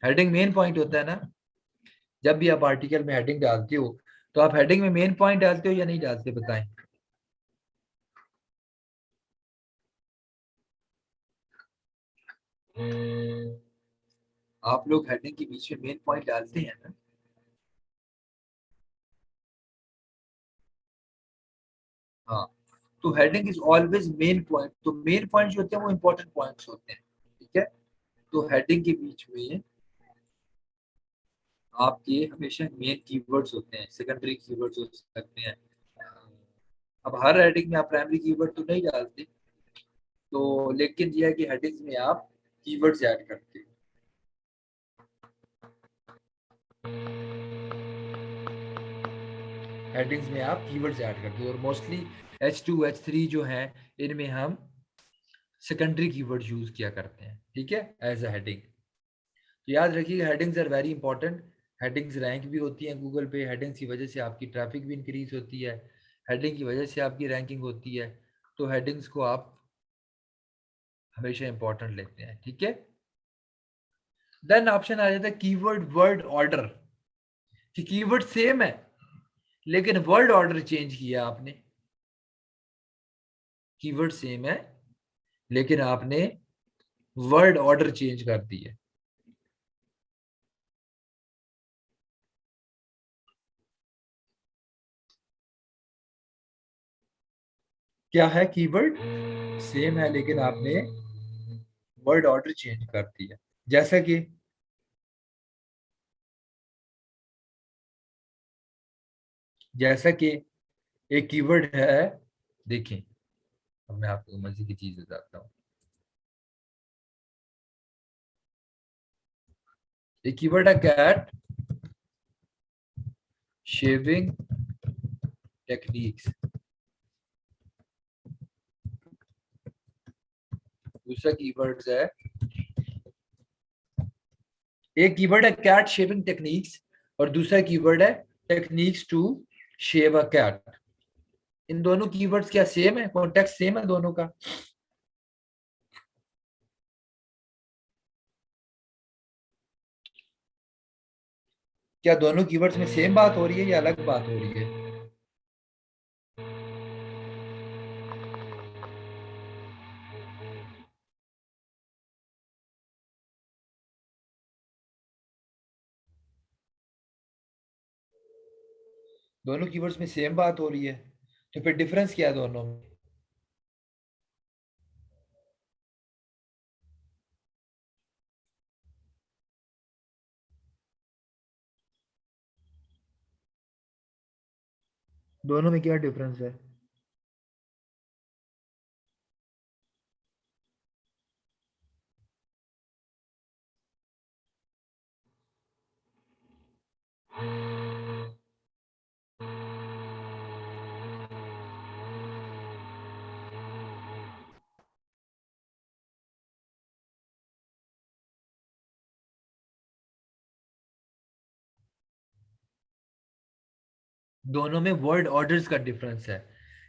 Heading main point होता है ना। जब भी आप आर्टिकल में हेडिंग डालते हो तो आप हेडिंग में मेन पॉइंट डालते हो या नहीं डालते, बताएं। आप लोग हेडिंग के बीच में मेन पॉइंट डालते हैं ना? हाँ। तो heading is always main point. तो मेन पॉइंट जो होते हैं वो इंपॉर्टेंट पॉइंट्स होते हैं। ठीक है। तो हेडिंग के बीच में आपके हमेशा मेन कीवर्ड्स होते हैं, सेकेंडरी कीवर्ड्स हो सकते हैं। अब हर हेडिंग में आप प्राइमरी कीवर्ड तो नहीं डालते, तो लेकिन यह है कि हेडिंग्स में आप कीवर्ड्स ऐड करते हैं। हेडिंग्स में आप कीवर्ड्स ऐड करते हो, और मोस्टली H2 H3 जो हैं, इनमें हम सेकेंडरी कीवर्ड यूज किया करते हैं। ठीक है, एज अ हेडिंग। तो याद रखिएगा, headings are very important. Headings rank भी होती हैं गूगल पे। हेडिंग्स की वजह से आपकी ट्रैफिक भी इंक्रीज होती है, हेडिंग की वजह से आपकी रैंकिंग होती है। तो हेडिंग्स को आप हमेशा इंपॉर्टेंट लेते हैं, ठीक है। देन ऑप्शन आ जाता है कीवर्ड वर्ड ऑर्डर, कि कीवर्ड सेम है लेकिन वर्ड ऑर्डर चेंज किया आपने। कीवर्ड सेम है लेकिन आपने वर्ड ऑर्डर चेंज कर दिया। क्या है? कीवर्ड सेम है लेकिन आपने वर्ड ऑर्डर चेंज कर दिया। जैसा कि जैसा कि एक कीवर्ड है, देखें, अब मैं आपको मजे की चीज बताता हूँ। एक कीवर्ड है कैट शेविंग टेक्निक्स, दूसरा कीवर्ड है, एक कीवर्ड है कैट शेविंग टेक्निक्स और दूसरा कीवर्ड है techniques to shave a cat. इन दोनों कीवर्ड्स क्या सेम है? कॉन्टेक्स्ट सेम है दोनों का? क्या दोनों कीवर्ड्स में सेम बात हो रही है या अलग बात हो रही है? दोनों कीवर्ड्स में सेम बात हो रही है, तो फिर डिफरेंस क्या है दोनों में? दोनों में क्या डिफरेंस है? दोनों में वर्ड ऑर्डर्स का डिफरेंस है।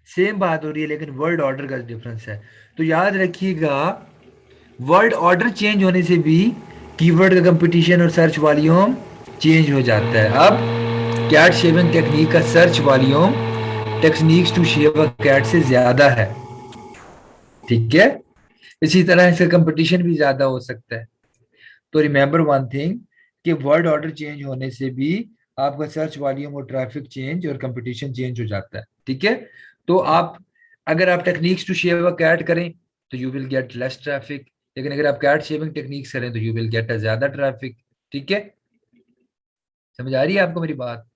सेम बात हो रही है लेकिन वर्ड ऑर्डर का डिफरेंस है। तो याद रखिएगा, वर्ड ऑर्डर चेंज होने से भी कीवर्ड का कंपटीशन और सर्च वॉल्यूम चेंज हो जाता है। अब कैट शेविंग टेक्निक का search volume techniques to shave a cat से ज्यादा है, ठीक है। इसी तरह इसका कंपटीशन भी ज्यादा हो सकता है। तो रिमेंबर वन थिंग, कि वर्ड ऑर्डर चेंज होने से भी आपका सर्च वॉल्यूम और ट्रैफिक चेंज और कंपटीशन चेंज हो जाता है, ठीक है। तो आप, अगर आप techniques to shave a cat करें तो you will get less traffic, लेकिन अगर आप कैट शेविंग टेक्निक्स करें तो यू विल गेट अ ज्यादा ट्रैफिक, ठीक है। समझ आ रही है आपको मेरी बात?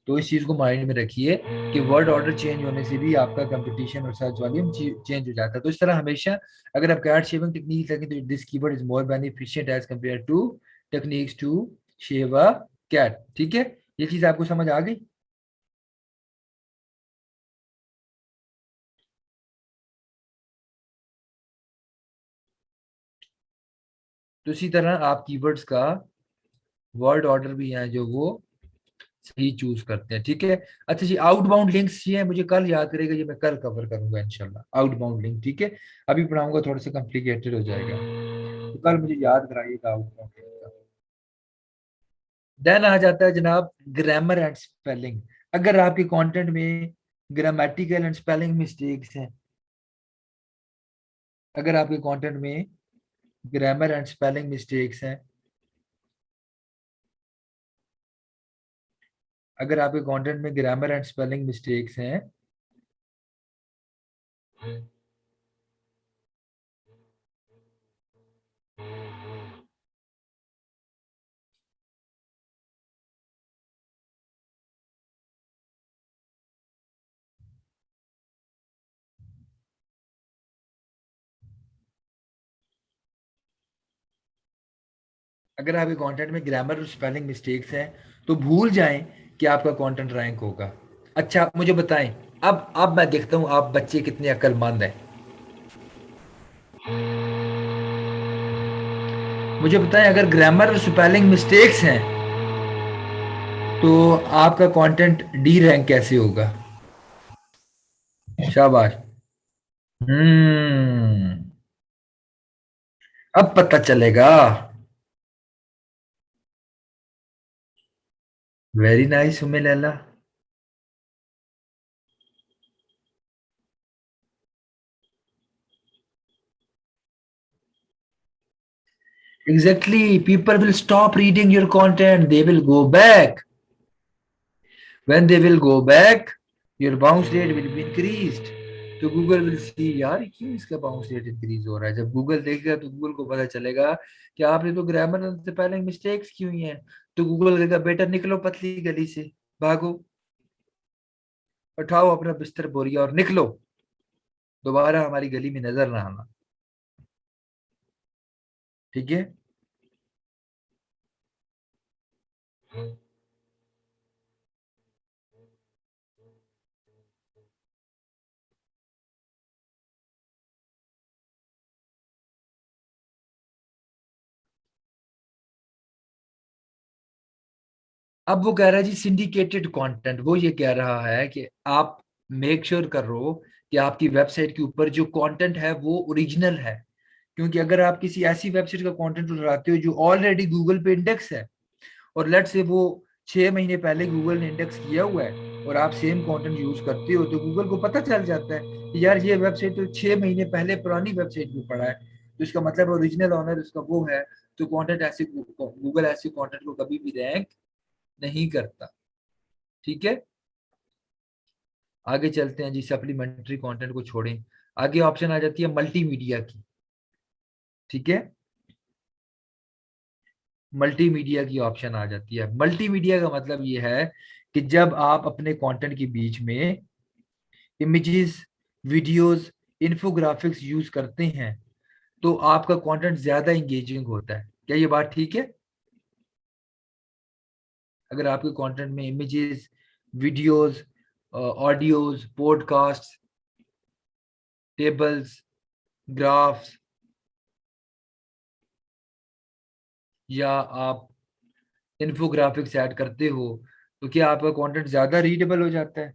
तो इस चीज को माइंड में रखिए कि वर्ड ऑर्डर चेंज होने से भी आपका कंपटीशन और सर्च वॉल्यूम चेंज हो जाता है। तो इस तरह हमेशा अगर आप कैट शेविंग टेक्निक लगे तो this keyword is more beneficent as compare to techniques to shave a cat, ठीक है। ये चीज आपको समझ आ गई? तो इसी तरह आप कीवर्ड्स का वर्ड ऑर्डर भी है जो वो सही चूज करते हैं, ठीक है। अच्छा जी, आउटबाउंड लिंक्स ये है, मुझे कल याद करेगा, ये मैं कल कवर करूंगा इंशाल्लाह आउटबाउंड लिंक, ठीक है। अभी पढ़ाऊंगा थोड़ा सा कॉम्प्लिकेटेड हो जाएगा, तो कल मुझे याद कराइएगा आउटबाउंड लिंक का। देन आ जाता है जनाब ग्रामर एंड स्पेलिंग। अगर आपके कंटेंट में ग्रामेटिकल एंड स्पेलिंग मिस्टेक्स हैं, अगर आपके कंटेंट में ग्रामर एंड स्पेलिंग मिस्टेक्स हैं, अगर आपके कंटेंट में ग्रामर एंड स्पेलिंग मिस्टेक्स हैं, अगर आपके कंटेंट में ग्रामर और स्पेलिंग मिस्टेक्स हैं, तो भूल जाएं कि आपका कंटेंट रैंक होगा। अच्छा मुझे बताएं, अब मैं देखता हूं आप बच्चे कितने अक्लमंद हैं। मुझे बताएं, अगर ग्रामर और स्पेलिंग मिस्टेक्स हैं तो आपका कंटेंट डी रैंक कैसे होगा? शाबाश। हम्म। अब पता चलेगा। Very nice Umme Laila. Exactly. People will stop reading your content. They will go back. When they will go back, your bounce rate will be increased. तो गूगल विल सी, यार क्यों इसका बाउंस रेट इंक्रीज हो रहा है। जब Google देखेगा तो गूगल को पता चलेगा कि आपने तो ग्रामर से पहले मिस्टेक्स क्यों ही हैं। तो गूगल कहेगा बेटा निकलो पतली गली से, भागो, उठाओ अपना बिस्तर बोरिया और निकलो, दोबारा हमारी गली में नजर ना आना। ठीक है। अब वो कह रहा है जी सिंडिकेटेड कंटेंट। वो ये कह रहा है कि आप मेक श्योर करो कि आपकी वेबसाइट के ऊपर जो कंटेंट है वो ओरिजिनल है। क्योंकि अगर आप किसी ऐसी वेबसाइट का कंटेंट उठाते हो जो ऑलरेडी गूगल पे इंडेक्स है, और लेट से वो 6 महीने पहले गूगल ने इंडेक्स किया हुआ है, और आप सेम कंटेंट यूज करते हो, तो गूगल को पता चल जाता है कि यार ये वेबसाइट तो 6 महीने पहले पुरानी वेबसाइट में पड़ा है, तो इसका मतलब ओरिजिनल ऑनर उसका वो है। तो कंटेंट ऐसे गूगल ऐसे कंटेंट को कभी भी रैंक नहीं करता। ठीक है। आगे चलते हैं जी, सप्लीमेंट्री कंटेंट को छोड़ें। आगे ऑप्शन आ जाती है मल्टीमीडिया की। ठीक है। मल्टीमीडिया की ऑप्शन आ जाती है। मल्टीमीडिया का मतलब ये है कि जब आप अपने कंटेंट के बीच में इमेजेस, वीडियोस, इन्फोग्राफिक्स यूज करते हैं तो आपका कंटेंट ज्यादा इंगेजिंग होता है। क्या ये बात ठीक है? अगर आपके कंटेंट में images, videos, audios, podcast, tables, graphs, या आप इन्फोग्राफिक्स ऐड करते हो, तो क्या आपका कंटेंट ज्यादा रीडेबल हो जाता है?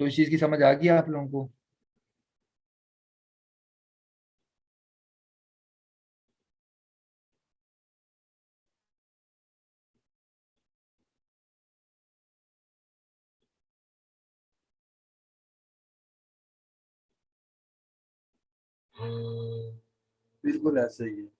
तो इस चीज की समझ आ गई आप लोगों को? बिल्कुल ऐसा ही है।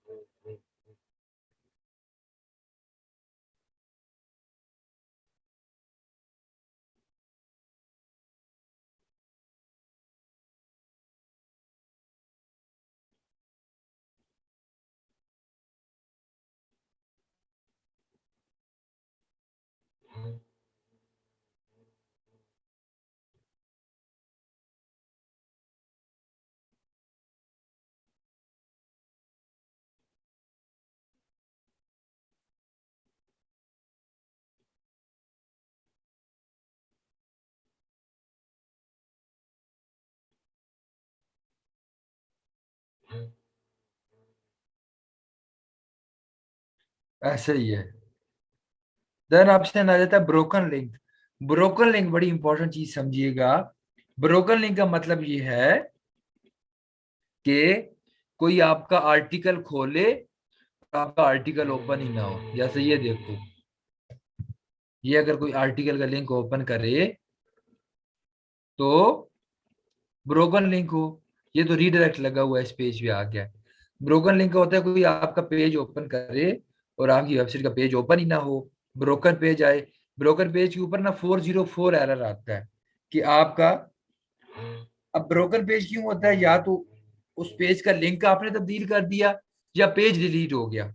ऐसा ही है। देन ऑप्शन आ जाता है ब्रोकन लिंक। ब्रोकन लिंक बड़ी इंपॉर्टेंट चीज समझिएगा। ब्रोकन लिंक का मतलब ये है कि कोई आपका आर्टिकल खोले, आपका आर्टिकल ओपन ही ना हो। जैसे ये देखो, ये अगर कोई आर्टिकल का लिंक ओपन करे तो ब्रोकन लिंक हो। ये तो रीडायरेक्ट लगा हुआ है, इस पेज पे आ गया। ब्रोकन लिंक का होता है कोई आपका पेज ओपन करे और आपकी वेबसाइट का पेज ओपन ही ना हो, ब्रोकन पेज आए। ब्रोकर पेज के ऊपर ना 404 एरर आता है कि आपका, अब ब्रोकर पेज क्यों होता है, या तो उस पेज का लिंक आपने तब्दील कर दिया या पेज डिलीट हो गया,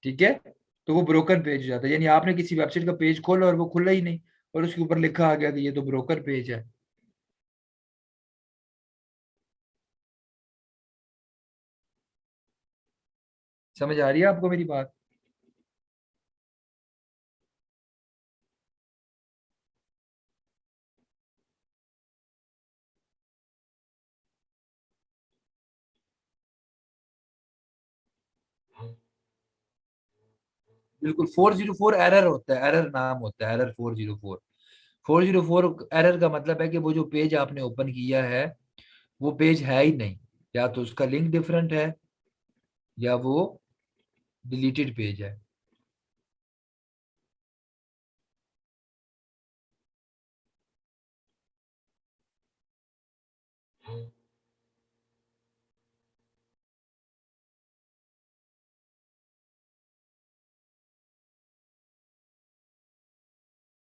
ठीक है, तो वो ब्रोकर पेज हो जाता है। यानी आपने किसी वेबसाइट का पेज खोला और वो खुला ही नहीं, और उसके ऊपर लिखा आ गया कि ये तो ब्रोकर पेज है। समझ आ रही है आपको मेरी बात? बिल्कुल, 404 एरर होता है, एरर नाम होता है, एरर 404। 404 एरर का मतलब है कि वो जो पेज आपने ओपन किया है वो पेज है ही नहीं, या तो उसका लिंक डिफरेंट है या वो डिलीटेड पेज है।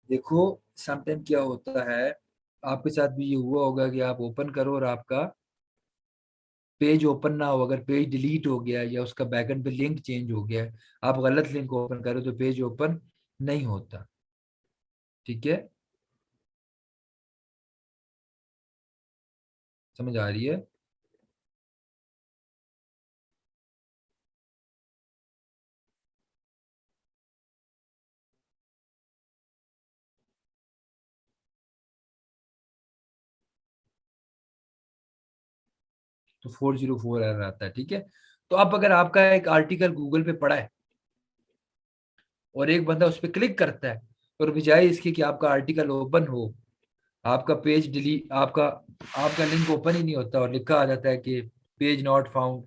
देखो, समटाइम क्या होता है, आपके साथ भी ये हुआ होगा कि आप ओपन करो और आपका पेज ओपन ना हो, अगर पेज डिलीट हो गया या उसका बैकएंड पे लिंक चेंज हो गया, आप गलत लिंक ओपन करो तो पेज ओपन नहीं होता, ठीक है। समझ आ रही है? तो 404 एरर आता है, ठीक है। तो अब अगर आपका एक आर्टिकल गूगल पे पड़ा है और एक बंदा उस पर क्लिक करता है, और बजाय इसके कि आपका आर्टिकल ओपन हो, आपका पेज डिलीट, आपका आपका लिंक ओपन ही नहीं होता और लिखा आ जाता है कि पेज नॉट फाउंड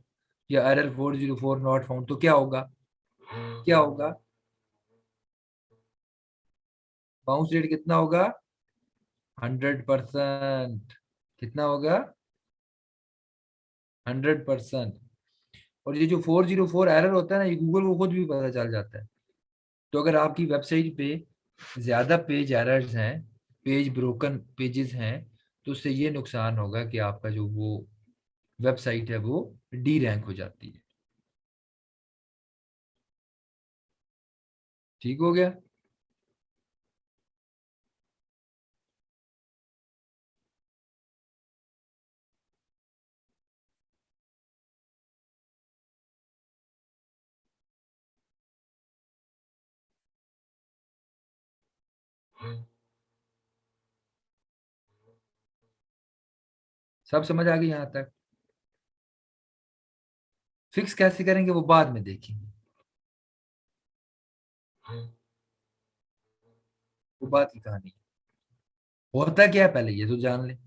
या एरर 404 नॉट फाउंड, तो क्या होगा? क्या होगा? बाउंस रेट कितना होगा? 100%। कितना होगा? 100%। और ये जो 404 एरर होता है ना, ये गूगल को खुद भी पता चल जाता है। तो अगर आपकी वेबसाइट पे ज्यादा पेज एरर्स हैं, पेज ब्रोकन पेजेस हैं, तो उससे ये नुकसान होगा कि आपका जो वो वेबसाइट है वो डी रैंक हो जाती है। ठीक हो गया? सब समझ आ गई यहाँ तक? फिक्स कैसे करेंगे वो बाद में देखेंगे, वो बात की कहानी है। होता क्या है पहले ये तो जान ले।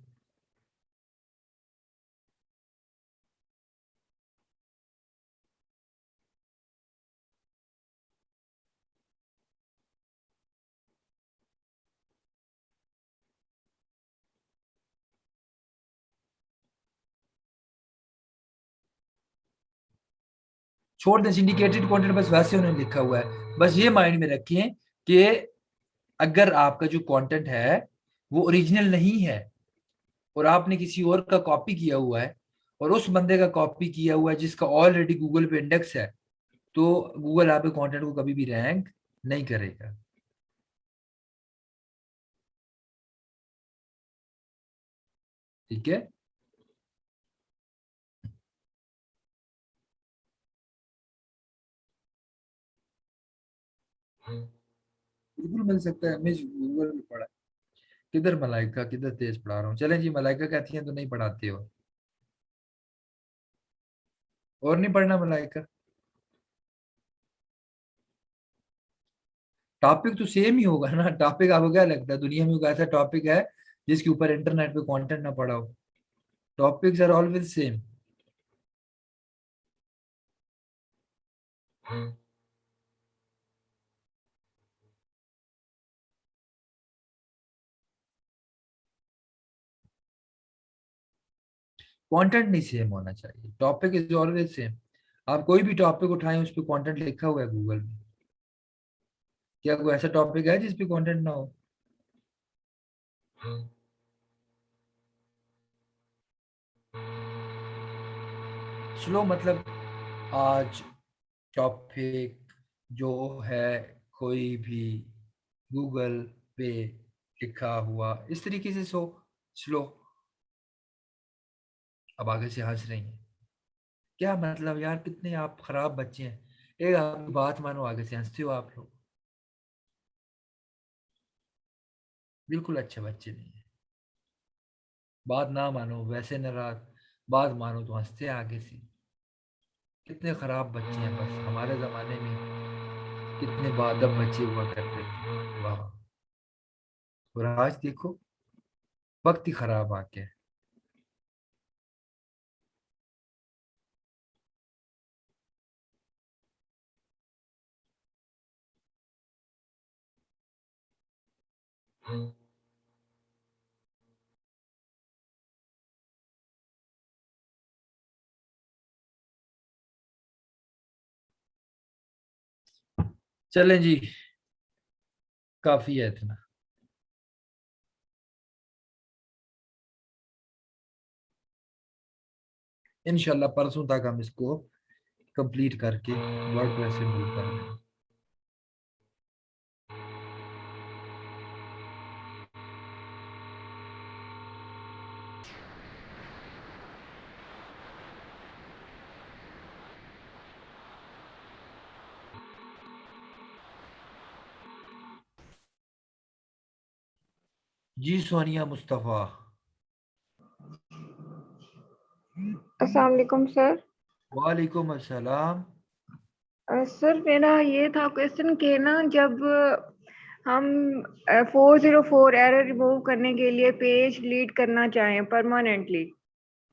छोड़ दें सिंडिकेटेड कंटेंट, बस वैसे उन्होंने लिखा हुआ है, बस ये माइंड में रखें कि अगर आपका जो कंटेंट है वो ओरिजिनल नहीं है और आपने किसी और का कॉपी किया हुआ है, और उस बंदे का कॉपी किया हुआ है जिसका ऑलरेडी गूगल पे इंडेक्स है, तो गूगल आपके कंटेंट को कभी भी रैंक नहीं करेगा। ठीक है। बिल्कुल मिल सकता है, मैं गूगल में पढ़ा। किधर मलाइका, किधर तेज पढ़ा रहा हूँ, चलें जी, मलाइका कहती हैं तो नहीं पढ़ाते हो, और नहीं पढ़ना मलाइका? टॉपिक तो सेम ही होगा ना, टॉपिक आपको क्या लगता है दुनिया में कोई ऐसा टॉपिक है जिसके ऊपर इंटरनेट पे कंटेंट ना पड़ा हो? Topics are always same. Content नहीं सेम होना चाहिए, टॉपिक इज ऑलवेज सेम। आप कोई भी टॉपिक उठाएं उस पर कंटेंट लिखा हुआ है गूगल में। क्या कोई ऐसा टॉपिक है जिसपे कंटेंट ना हो? चलो मतलब आज टॉपिक जो है, कोई भी गूगल पे लिखा हुआ इस तरीके से सो चलो। अब आगे से हंस रही हैं, क्या मतलब यार, कितने आप खराब बच्चे हैं। एक आपकी बात मानो, आगे से हंसते हो आप लोग। बिल्कुल अच्छे बच्चे नहीं है। बात ना मानो वैसे नाराज, बात मानो तो हंसते हैं आगे से। कितने खराब बच्चे हैं, बस हमारे जमाने में कितने बादब बच्चे हुआ करते थे, वाह। और आज देखो, वक्त ही खराब आ गया। चलें जी, काफी है इतना। इंशाल्लाह परसों तक हम इसको कंप्लीट करके वर्डप्रेस से मूव कर देंगे। जी सोनिया मुस्तफ़ा। अस्सलाम वालेकुम सर। वालेकुम अस्सलाम। सर मेरा ये था क्वेश्चन कि ना जब हम 404 एरर रिमूव करने के लिए पेज डिलीट करना चाहें परमानेंटली,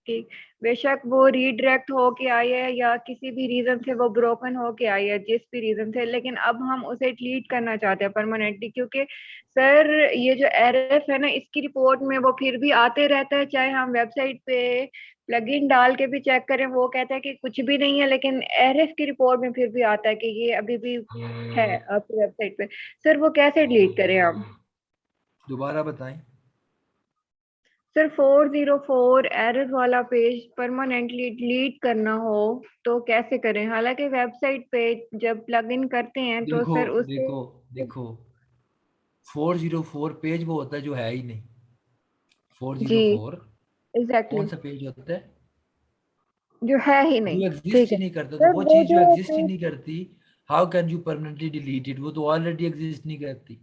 ठीक, बेशक वो रीडायरेक्ट हो के आई है या किसी भी रीजन से वो ब्रोकन हो के आई है, जिस भी रीजन से, लेकिन अब हम उसे डिलीट करना चाहते हैं परमानेंटली, क्योंकि सर ये जो एरर है ना इसकी रिपोर्ट में वो फिर भी आते रहता है, चाहे हम वेबसाइट पे प्लगइन डाल के भी चेक करें वो कहता है कि कुछ भी नहीं है, लेकिन एरर की रिपोर्ट में फिर भी आता है कि ये अभी भी है आपकी वेबसाइट पे। सर वो कैसे डिलीट करें हम? दोबारा बताएं। सर 404 एरर वाला पेज परमानेंटली डिलीट करना हो तो कैसे करें? हालांकि वेबसाइट पे जब प्लग इन करते हैं तो देखो सर उससे देखो देखो, 404 पेज वो होता है जो है ही नहीं। जी 404 एग्जैक्टली कौन सा पेज होता है? जो है ही जो नहीं। एग्जिस्ट ठीक ही है नहीं करता, तो सर वो वो चीज जो जो एग्जिस्ट ही नहीं करती, how can you permanently delete it? वो तो ऑलरेडी एग्जिस्ट नहीं करती।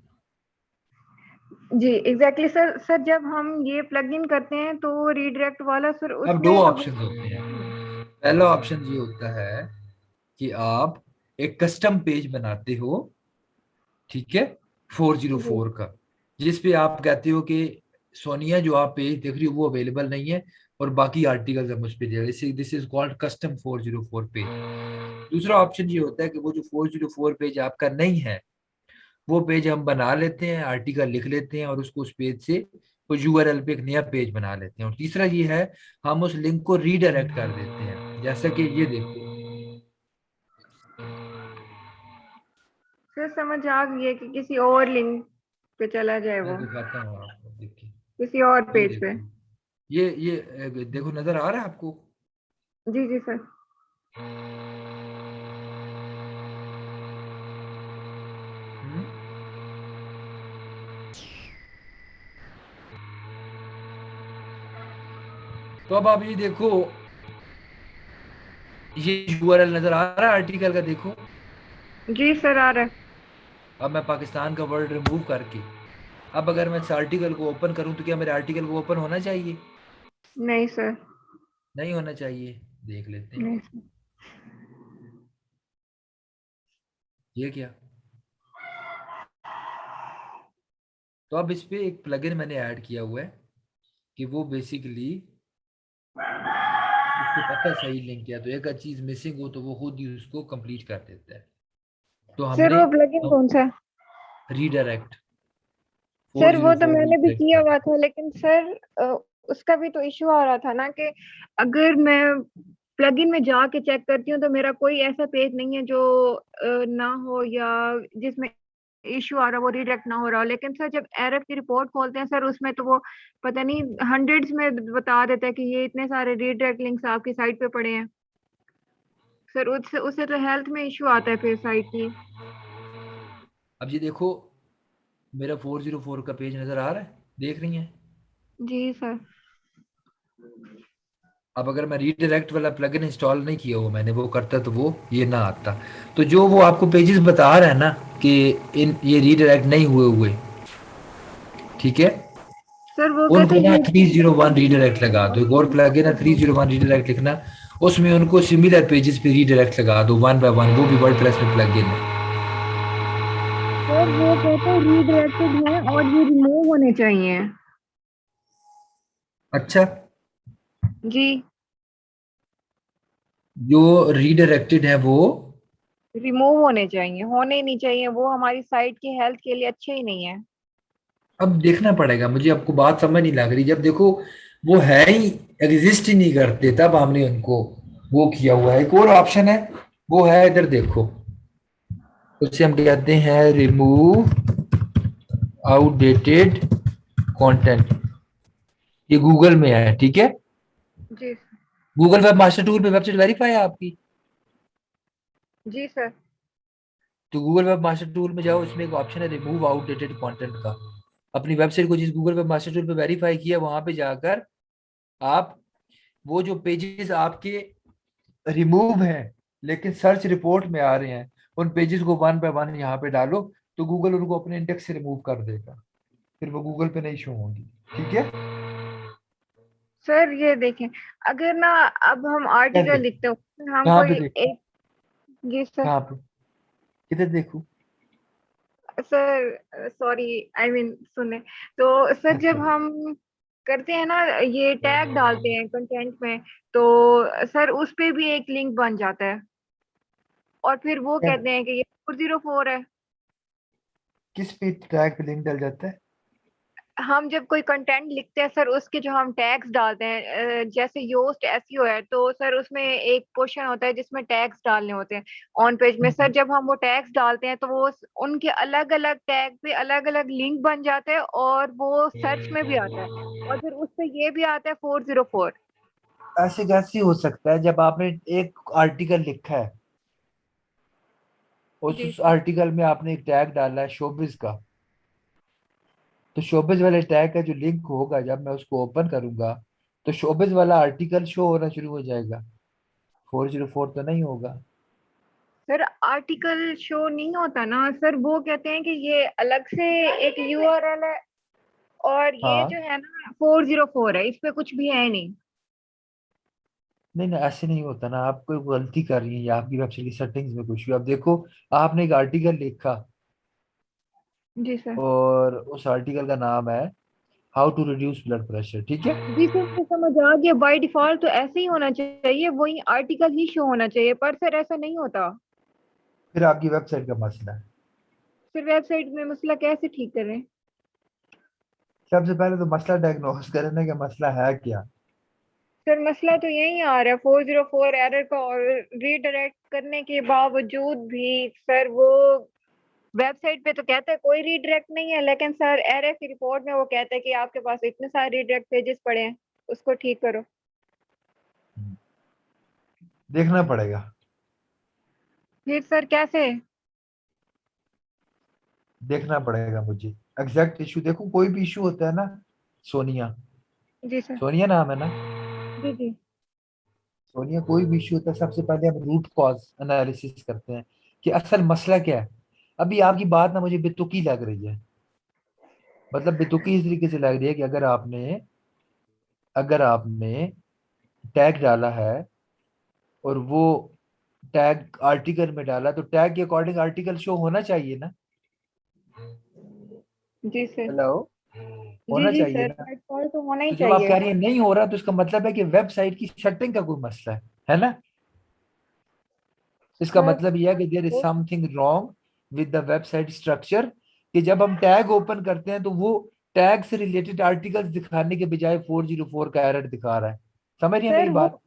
जी एग्जैक्टली सर जब हम ये प्लग इन करते हैं तो रीडायरेक्ट वाला सर अब दो उसमें तो ऑप्शन होते हैं। पहला ऑप्शन ये होता है कि आप एक कस्टम पेज बनाते हो, ठीक है, जी 404 का, जिस पे आप कहते हो कि सोनिया जो आप पेज देख रही हो वो अवेलेबल नहीं है, और बाकी आर्टिकल्स हम उस पर दे रहे हैं। This is called custom 404 page. दूसरा ऑप्शन ये होता है कि वो जो 404 पेज आपका नहीं है, वो पेज हम बना लेते हैं, आर्टिकल लिख लेते हैं और उसको उस पेज से उस यूआरएल पे एक नया पेज बना लेते हैं। और तीसरा ये है, हम उस लिंक को रीडायरेक्ट कर देते हैं, जैसा कि ये देखो। सर समझ आ गई है कि किसी और लिंक पे चला जाए मैं वो दिखाता हूँ आपको, देखिए। किसी और ये पेज पे। देखो, ये देखो, नजर आ रहा है आपको? जी जी सर। हम्म? तो अब आप ये देखो, ये यूआरएल नजर आ रहा है आर्टिकल का, देखो। जी सर आ रहा है। अब मैं पाकिस्तान का वर्ड रिमूव करके, अब अगर मैं इस आर्टिकल को ओपन करूं तो क्या मेरे आर्टिकल को ओपन होना चाहिए? नहीं सर। नहीं होना चाहिए। देख लेते हैं, नहीं सर। ये क्या। तो अब इस पे एक प्लगइन मैंने ऐड किया हुआ है कि वो बेसिकली उसको पता है सही लिंक किया, तो एक चीज मिसिंग हो तो वो खुद ही उसको कंप्लीट कर देता है। तो सर हमने वो प्लगइन कौन सा है? रीडायरेक्ट सर वो तो 404 मैंने भी रीडायरेक्ट किया कर हुआ दिया। था, लेकिन सर उसका भी तो इशू आ रहा था ना कि अगर मैं प्लगइन में जाके चेक करती हूँ तो मेरा कोई ऐसा पेज नहीं है जो ना हो या जिसमें इशू आ रहा, वो रिडायरेक्ट ना हो रहा हो। लेकिन सर जब एरर की रिपोर्ट खोलते हैं सर, उसमें तो वो पता नहीं हंड्रेड्स में बता देता है कि ये इतने सारे रिडायरेक्ट लिंक्स आपकी साइट पे पड़े हैं। सर उससे उससे तो हेल्थ में इशू आता है फिर साइट की। अब ये देखो, मेरा 404 का पेज नजर आ रहा है, देख रही हैं? जी सर। अब अगर मैं रीडायरेक्ट वाला प्लगइन इंस्टॉल नहीं किया हुआ मैंने, वो करता तो वो ये ना आता। तो जो वो आपको पेजेस बता रहा है ना कि इन ये रीडायरेक्ट नहीं हुए हुए, ठीक है, सर वो कहते उनको हैं ना ये 301 रीडायरेक्ट लगा दो। एक और प्लगइन है 301 रीडायरेक्ट लिखना, उसमें उनको सिमिलर पेजेस पे रीडायरेक्ट लगा दो वन बाय वन, वो भी वर्डप्रेस में प्लगइन है। सर वो कहते हैं रीडायरेक्टेड है और ये रिमूव होने चाहिए। अच्छा, जी। जो रीडायरेक्टेड है वो रिमूव होने चाहिए, होने ही नहीं चाहिए, वो हमारी साइट की हेल्थ के लिए अच्छे ही नहीं है। अब देखना पड़ेगा मुझे, आपको बात समझ नहीं लग रही। जब देखो वो है ही, एग्जिस्ट ही नहीं करते, तब हमने उनको वो किया हुआ है। एक और ऑप्शन है, वो है इधर देखो, उससे हम कहते हैं रिमूव आउटडेटेड कंटेंट। ये गूगल में है, ठीक है। जी। गूगल वेब मास्टर टूल पे वेबसाइट वेरीफाई है आपकी? जी सर। तो गूगल वेब मास्टर टूल में जाओ, इसमें एक ऑप्शन है रिमूव आउटडेटेड कंटेंट का। अपनी वेबसाइट को जिस गूगल वेब मास्टर टूल पे वेरीफाई किया, वहां पे जाकर आप वो जो पेजेस आपके रिमूव हैं लेकिन सर्च रिपोर्ट में आ रहे हैं, उन पेजेस को वन बाय वन यहाँ पे डालो, तो गूगल उनको अपने इंडेक्स से रिमूव कर देगा, फिर वो गूगल पे नहीं शो होंगी, ठीक है। सर ये देखें, अगर ना अब हम क्या आर्टिकल देखो, लिखते हो, हम कहाँ पे कोई देखो, एक। जी सर। कहाँ पे, किधर देखूँ? सर सॉरी, आई मीन सुने तो सर, अच्छा, जब हम करते हैं ना, ये टैग डालते हैं कंटेंट में, तो सर उस पे भी एक लिंक बन जाता है और फिर वो क्या, कहते हैं कि ये 404 है। किस पे ट्रैक पे लिंक डल जाता है? हम जब कोई कंटेंट लिखते हैं सर, उसके जो हम टैग्स डालते हैं, जैसे योस्ट एसईओ है, तो सर उसमें एक पोर्शन होता है जिसमें टैग्स डालने होते हैं ऑन पेज में। सर जब हम वो टैग्स डालते हैं तो वो उनके अलग अलग टैग पे अलग अलग लिंक बन जाते हैं और वो सर्च में भी आता है और फिर उस पे ये भी आता है 404। ऐसे कैसे हो सकता है जब आपने एक आर्टिकल लिखा है, जी उस सर। आर्टिकल में आपने एक टैग डाला है शोबिज का, तो शोबिज वाले टैग का जो लिंक होगा, जब मैं उसको ओपन करूंगा तो शोबिज वाला आर्टिकल शो होना शुरू हो जाएगा, 404 तो नहीं होगा। सर आर्टिकल शो नहीं होता ना सर, वो कहते हैं कि ये अलग से एक यूआरएल है और ये हाँ, जो है ना 404 है, इस पे कुछ भी है नहीं। नहीं नहीं, ऐसे नहीं होता ना, आप कोई गलती कर रही है या आपकी वेबसाइट की सेटिंग्स में कुछ भी। अब देखो, आपने एक आर्टिकल लिखा जी सर। और उस आर्टिकल का नाम है how to reduce blood pressure, ठीक है। जी सर मुझे समझ आ गया, बाय डिफॉल्ट तो ऐसे ही होना चाहिए, वही आर्टिकल ही शो होना चाहिए, पर सर ऐसा नहीं होता। फिर आपकी वेबसाइट का मसला है। फिर वेबसाइट में मसला कैसे ठीक करें? सबसे पहले तो मसला डायग्नोस करने का, मसला है क्या। सर मसला तो यही आ रहा है 404 एरर का, और रीडायरेक्ट करने के बावजूद भी सर वो वेबसाइट पे तो कहता है कोई रीडायरेक्ट नहीं है, लेकिन सर एरर की रिपोर्ट में वो कहता है कि आपके पास इतने सारे रीडायरेक्ट पेजेस पड़े हैं, उसको ठीक करो। देखना पड़ेगा, फिर सर कैसे? देखना पड़ेगा मुझे एग्जैक्ट इशू। देखो कोई भी इशू होता है ना, सोनिया, जी सर। सोनिया नाम है ना, जी जी। सोनिया, कोई भी इशू होता है सबसे पहले हम रूट कॉज एनालिसिस करते हैं कि असल मसला क्या है। अभी आपकी बात ना मुझे बेतुकी लग रही है, मतलब बेतुकी इस तरीके से लग रही है कि अगर आपने टैग डाला है और वो टैग आर्टिकल में डाला, तो टैग के अकॉर्डिंग आर्टिकल शो होना चाहिए ना। जी सर। हेलो, जी होना जी चाहिए सर, ना। बाय डिफॉल्ट तो होना ही तो जब आप चाहिए। कह रही हैं नहीं हो रहा, तो इसका मतलब है कि वेबसाइट की सेटिंग का कोई मसला है ना। इसका सर मतलब यह है कि there is something wrong with the website structure, कि जब हम टैग ओपन करते हैं तो वो टैग से रिलेटेड आर्टिकल्स दिखाने के बजाय 404 का एरर दिखा रहा है। समझ रही है सर मेरी वो बात?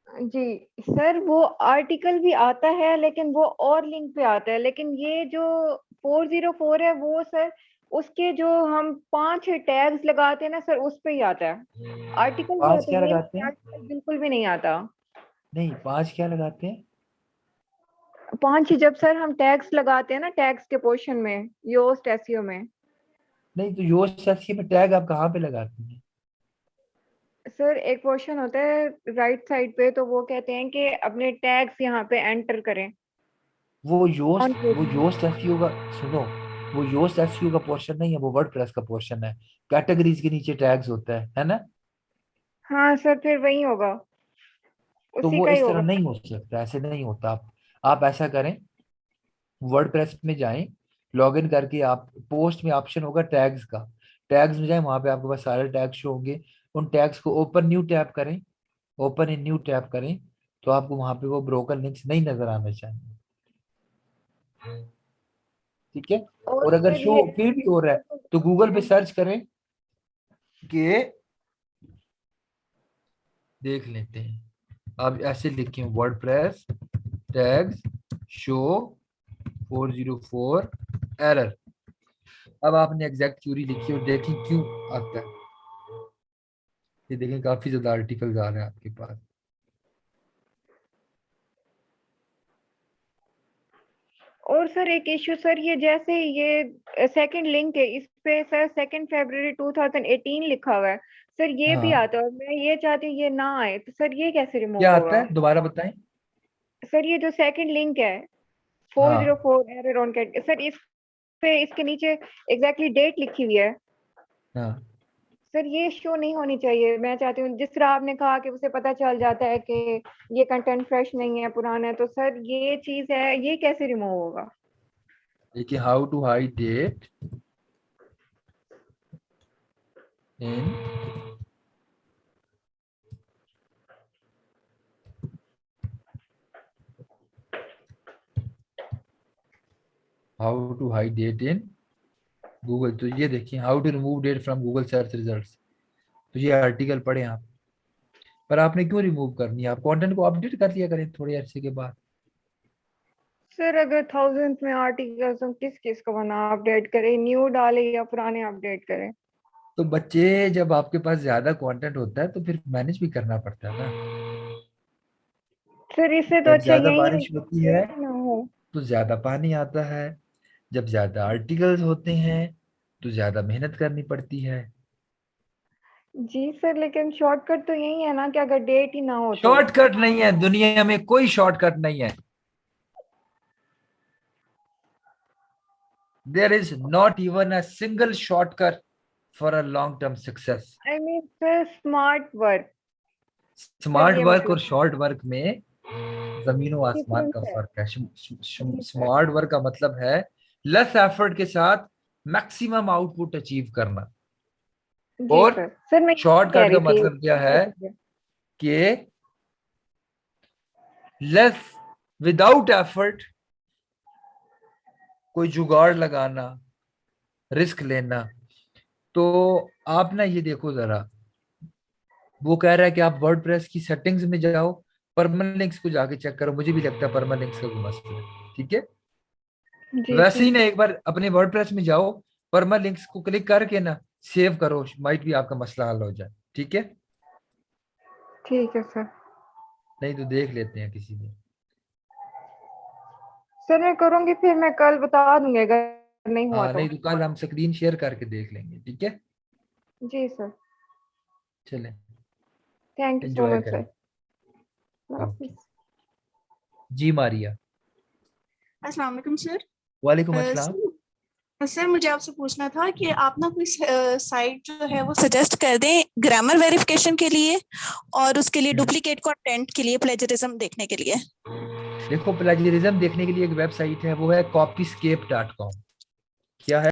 जी सर वो आर्टिकल भी आता है लेकिन वो और लिंक पे आता है, लेकिन ये जो 404 है वो सर, उसके जो हम 5 टैग्स लगाते हैं ना सर, उस पे ही आता है। आर्टिकल में 5 आता क्या है, ये लगाते हैं? आर्टिकल बिल्कुल भी नहीं आता। नहीं, 5 क्या लगाते हैं? 5 जब सर हम टैग्स लगाते हैं ना, टैग्स के पोर्शन में, योस्ट एसईओ में। नहीं तो योस्ट एसईओ में टैग आप कहाँ पे लगाते हैं? सर एक पोर्शन होता है राइट साइड पे, तो वो कहते हैं कि अपने टैग्स यहाँ पे एंटर करें ऑन वो पेज। योस्ट एसईओ का, सुनो, वो योस्ट एसईओ का पोर्शन नहीं है, वो वर्डप्रेस का पोर्शन है। कैटेगरीज के नीचे टैग्स होता है ना? हाँ सर, फिर वही होगा, तो उसी वो का ही इस तरह होगा। नहीं हो सकता, ऐसे नहीं होता। आप ऐसा करें, वर्डप्रेस में जाएं, लॉग इन करके आप पोस्ट में ऑप्शन होगा टैग्स का, टैग्स में जाएं, वहां पे आपके पास सारे टैग शो होंगे। उन टैग्स को ओपन न्यू टैब करें, ओपन इन न्यू टैब करें, तो आपको वहां पे वो ब्रोकन लिंक्स नहीं नजर आने चाहिए। ठीक है? और और अगर सर शो ये फिर भी हो रहा है तो गूगल पे सर्च करें कि, देख लेते हैं, आप ऐसे लिखें वर्डप्रेस टैग्स शो 404 एरर। अब आपने एग्जैक्ट क्यूरी लिखी और देखें क्यों आता है। ये देखें, काफी ज्यादा आर्टिकल्स आ रहे हैं आपके पास। और सर एक इश्यू सर, ये जैसे ये सेकंड लिंक है, इस पे सर 2 फरवरी 2018 लिखा हुआ है सर, ये भी हाँ, आता है और मैं ये चाहती हूँ ये ना आए, तो सर ये कैसे रिमूव क्या आता होगा? है दोबारा बताएं। सर ये जो सेकंड लिंक है, हाँ 404 एरर ऑन कैट सर, इस पे इसके नीचे एग्जैक्टली डेट लिखी हुई है हाँ, सर, ये शो नहीं होनी चाहिए। मैं चाहती हूँ जिस तरह आपने कहा कि उसे पता चल जाता है कि ये कंटेंट फ्रेश नहीं है, पुराना है, तो सर ये चीज है, ये कैसे रिमूव होगा? देखिए, how to hide date in, how to hide date in Google. तो ये देखिए, how to remove date from Google search results. तो ये आर्टिकल पढ़े आप, पर आपने क्यों रिमूव करनी है? आप कंटेंट को अपडेट कर लिया करें थोड़े अरसे के बाद। सर अगर थाउजेंड में आर्टिकल्स हम किस किस को बना अपडेट करें, न्यू डाले या पुराने अपडेट करें? तो बच्चे, जब आपके पास ज्यादा कंटेंट होता है तो फिर मैनेज भी करना पड़ता है ना। सर इससे तो जब अच्छा ज्यादा यही है बारिश कि होती है अपडेट ही ना हो। तो ज्यादा पानी आता है, जब ज्यादा आर्टिकल्स होते हैं तो ज्यादा मेहनत करनी पड़ती है। जी सर, लेकिन शॉर्टकट तो यही है ना कि अगर डेट ही ना हो तो। शॉर्टकट नहीं है, दुनिया में कोई शॉर्टकट नहीं है। There is not even a single shortcut for a long term success. I mean sir smart work, sir smart ये वर्क और मतलब शॉर्ट वर्क में जमीनों आसमान डिफरेंस का है। फर्क है। जी सर। स्मार्ट वर्क का मतलब है लेस एफर्ट के साथ मैक्सिमम आउटपुट अचीव करना। जी और सर, सर मैं यही कह शॉर्टकट का रही थी। मतलब क्या है कि लेस, विदाउट एफर्ट, कोई जुगाड़ लगाना, रिस्क लेना। तो आप ना ये देखो जरा, वो कह रहा है कि आप वर्डप्रेस की सेटिंग्स में जाओ, परमालिंक्स को जाके चेक करो। मुझे भी लगता है परमालिंक्स का कोई मसला है। ठीक है? जी वैसे जी। ही ना, एक बार अपने वर्डप्रेस में जाओ, परमालिंक्स को क्लिक करके ना सेव करो, माइट भी आपका मसला हल हो जाए। ठीक है? ठीक है सर। नहीं तो देख लेते हैं किसी दिन। सर मैं करूंगी, फिर मैं कल बता दूंगी अगर नहीं हुआ हाँ, तो। नहीं तो कल हम स्क्रीन शेयर करके देख लेंगे। ठीक है? जी सर। चलें, thank you so enjoy much करें। सर। ओके। हाफिज। जी मारिया। अस्सलाम वालेकुम सर। वालेकुम अस्सलाम। सर मुझे आपसे पूछना था कि आप ना कोई साइट जो है वो सजेस्ट कर दें ग्रामर वेरिफिकेशन के लिए और उसके लिए डुप्लीकेट कंटेंट के लिए प्लेजरिज्म देखने के लिए। देखो, प्लेजरिज्म देखने के लिए एक वेबसाइट है, वो है copyscape.com। क्या है?